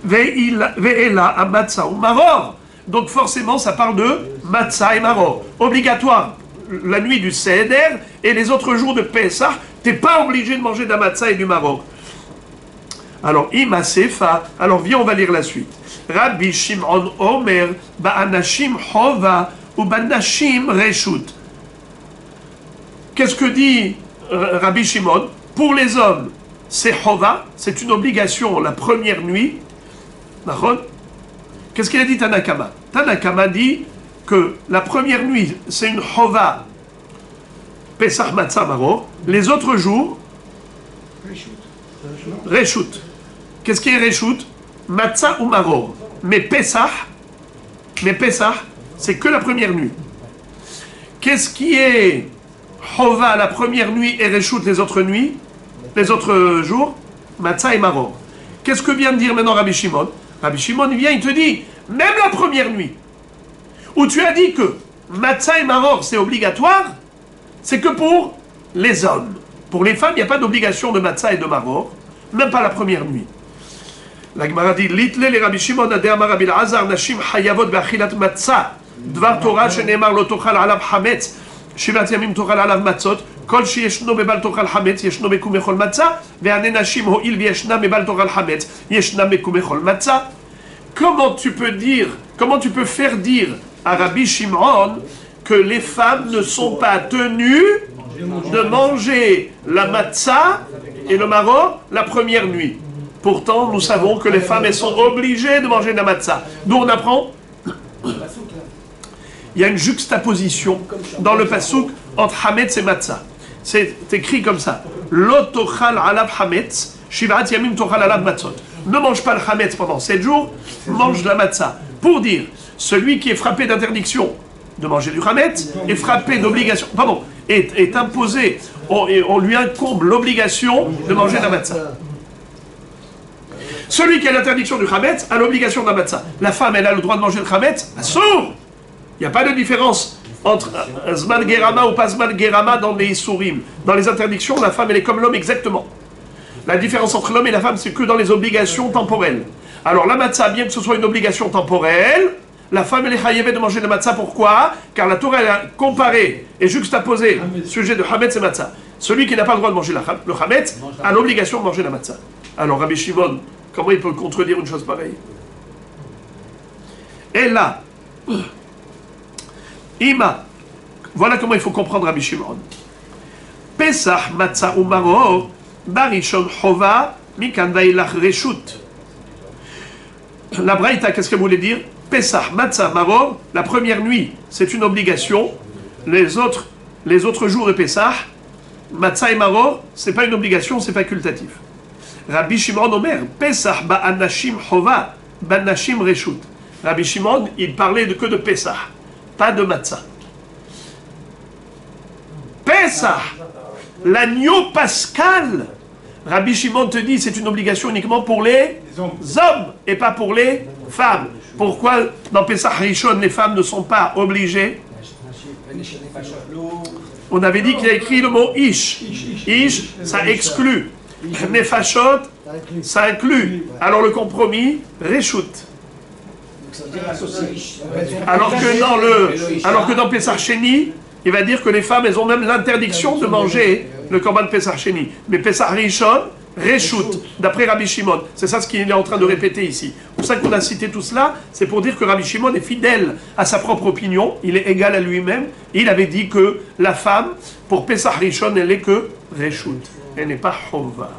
Ve'ela a Matzah ou Maror. Donc forcément, ça parle de Matzah et Maror. Obligatoire la nuit du Seder et les autres jours de Pessah, t'es pas obligé de manger de la Matzah et du Maror. Alors, Ima Sefa, alors viens, on va lire la suite. Rabbi Shimon Omer, Ba'anashim Chova ou Ba'anashim Reshut. Qu'est-ce que dit Rabbi Shimon? Pour les hommes, c'est Chova, c'est une obligation la première nuit. Qu'est-ce qu'il a dit Tanakama? Tanakama dit que la première nuit, c'est une Chova, Pesach Matzah Maror. Les autres jours, Reshut. Qu'est-ce qui est Reshut? Matzah ou Maror. Mais Pesach, c'est que la première nuit. Qu'est-ce qui est Chova la première nuit et Reshut les autres nuits, les autres jours? Matzah et Maror. Qu'est-ce que vient de dire maintenant Rabbi Shimon? Rabbi Shimon vient, il te dit, même la première nuit, où tu as dit que Matzah et Maror c'est obligatoire, c'est que pour les hommes. Pour les femmes, il n'y a pas d'obligation de Matzah et de Maror, même pas la première nuit. La Gemara dit, Litle le Rabbi Shimon ade amar Rabbi Elazar nashim hayavot be'achilat matzah, dvar Torah shenemar lo tochal alav hametz, shivat yamim tochal alav matzot, kol sheyeshno bebal tochal hametz, yeshno mekum echol matzah, ve'ane nashim ho'il v'yeshna bebal tochal hametz, yeshna mekum echol matzah. Comment tu peux faire dire à Rabbi Shimon que les femmes ne sont pas tenues de manger la matzah et le maror la première nuit? Pourtant, nous savons que les femmes, elles sont obligées de manger de la matzah. D'où on apprend? Il y a une juxtaposition dans le pasouk entre hametz et matzah. C'est écrit comme ça. Lo tochal alav hametz, shivat yamim tochal alav matzot. Ne mange pas le hametz pendant 7 jours, mange de la matzah. Pour dire, celui qui est frappé d'interdiction de manger du hametz est frappé d'obligation, est imposé, on lui incombe l'obligation de manger de la matzah. Celui qui a l'interdiction du chametz a l'obligation de la matzah. La femme, elle a le droit de manger le chametz, sourd. Il n'y a pas de différence entre Zman Gerama ou pas Zman Gerama dans les Isurim. Dans les interdictions, la femme, elle est comme l'homme exactement. La différence entre l'homme et la femme, c'est que dans les obligations temporelles. Alors la matzah, bien que ce soit une obligation temporelle, la femme, elle est chayevet de manger la matzah. Pourquoi? Car la Torah, elle a comparé et juxtaposé le sujet de chametz et matzah. Celui qui n'a pas le droit de manger le chametz a l'obligation de manger la matzah. Alors Rabbi Shimon, comment il peut contredire une chose pareille? Et là, Ima, voilà comment il faut comprendre Rabbi Shimon. Pesach, Matzah ou Maror, Barishon Chova, Mikan Vailach Reshut. La Braïta, qu'est-ce qu'elle voulait dire? Pesach, Matzah, Maror, la première nuit, c'est une obligation. Les autres jours de Pesach, Matzah et Maror, c'est pas une obligation, c'est facultatif. Rabbi Shimon Omer, Pesach ba'anashim chova, ba'anashim reshut. Rabbi Shimon, il parlait que de Pesach, pas de Matzah. Pesach, l'agneau pascal. Rabbi Shimon te dit c'est une obligation uniquement pour les hommes et pas pour les femmes. Pourquoi dans Pesach Rishon les femmes ne sont pas obligées? On avait dit qu'il y a écrit le mot ish. Ish, ça exclut. Nefashot, ça inclut. Alors le compromis, reshut. Alors que dans Pesach Sheni, il va dire que les femmes, elles ont même l'interdiction de manger le korban Pesach Sheni. Mais Pesach Rishon, reshut, d'après Rabbi Shimon. C'est ça ce qu'il est en train de répéter ici. C'est pour ça qu'on a cité tout cela, c'est pour dire que Rabbi Shimon est fidèle à sa propre opinion, il est égal à lui-même. Il avait dit que la femme, pour Pesach Rishon, elle n'est que reshut. Elle n'est pas chova.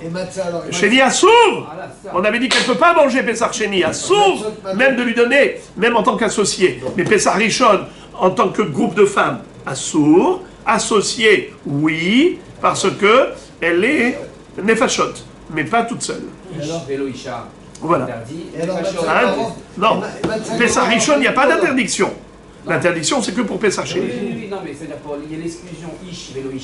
Et matzah alors. Sheni Assour. On avait dit qu'elle ne peut pas manger Pesach Sheni. Assour, même de lui donner, même en tant qu'associé. Mais Pesach Rishon, en tant que groupe de femmes, Assour, associé, oui, parce que elle est nefashot, mais pas toute seule. Voilà. Non, Pesach Rishon, il n'y a pas d'interdiction. L'interdiction, c'est que pour Pesach Sheni. Oui, non, mais c'est-à-dire qu'il y a l'exclusion Ish, Velo Ish.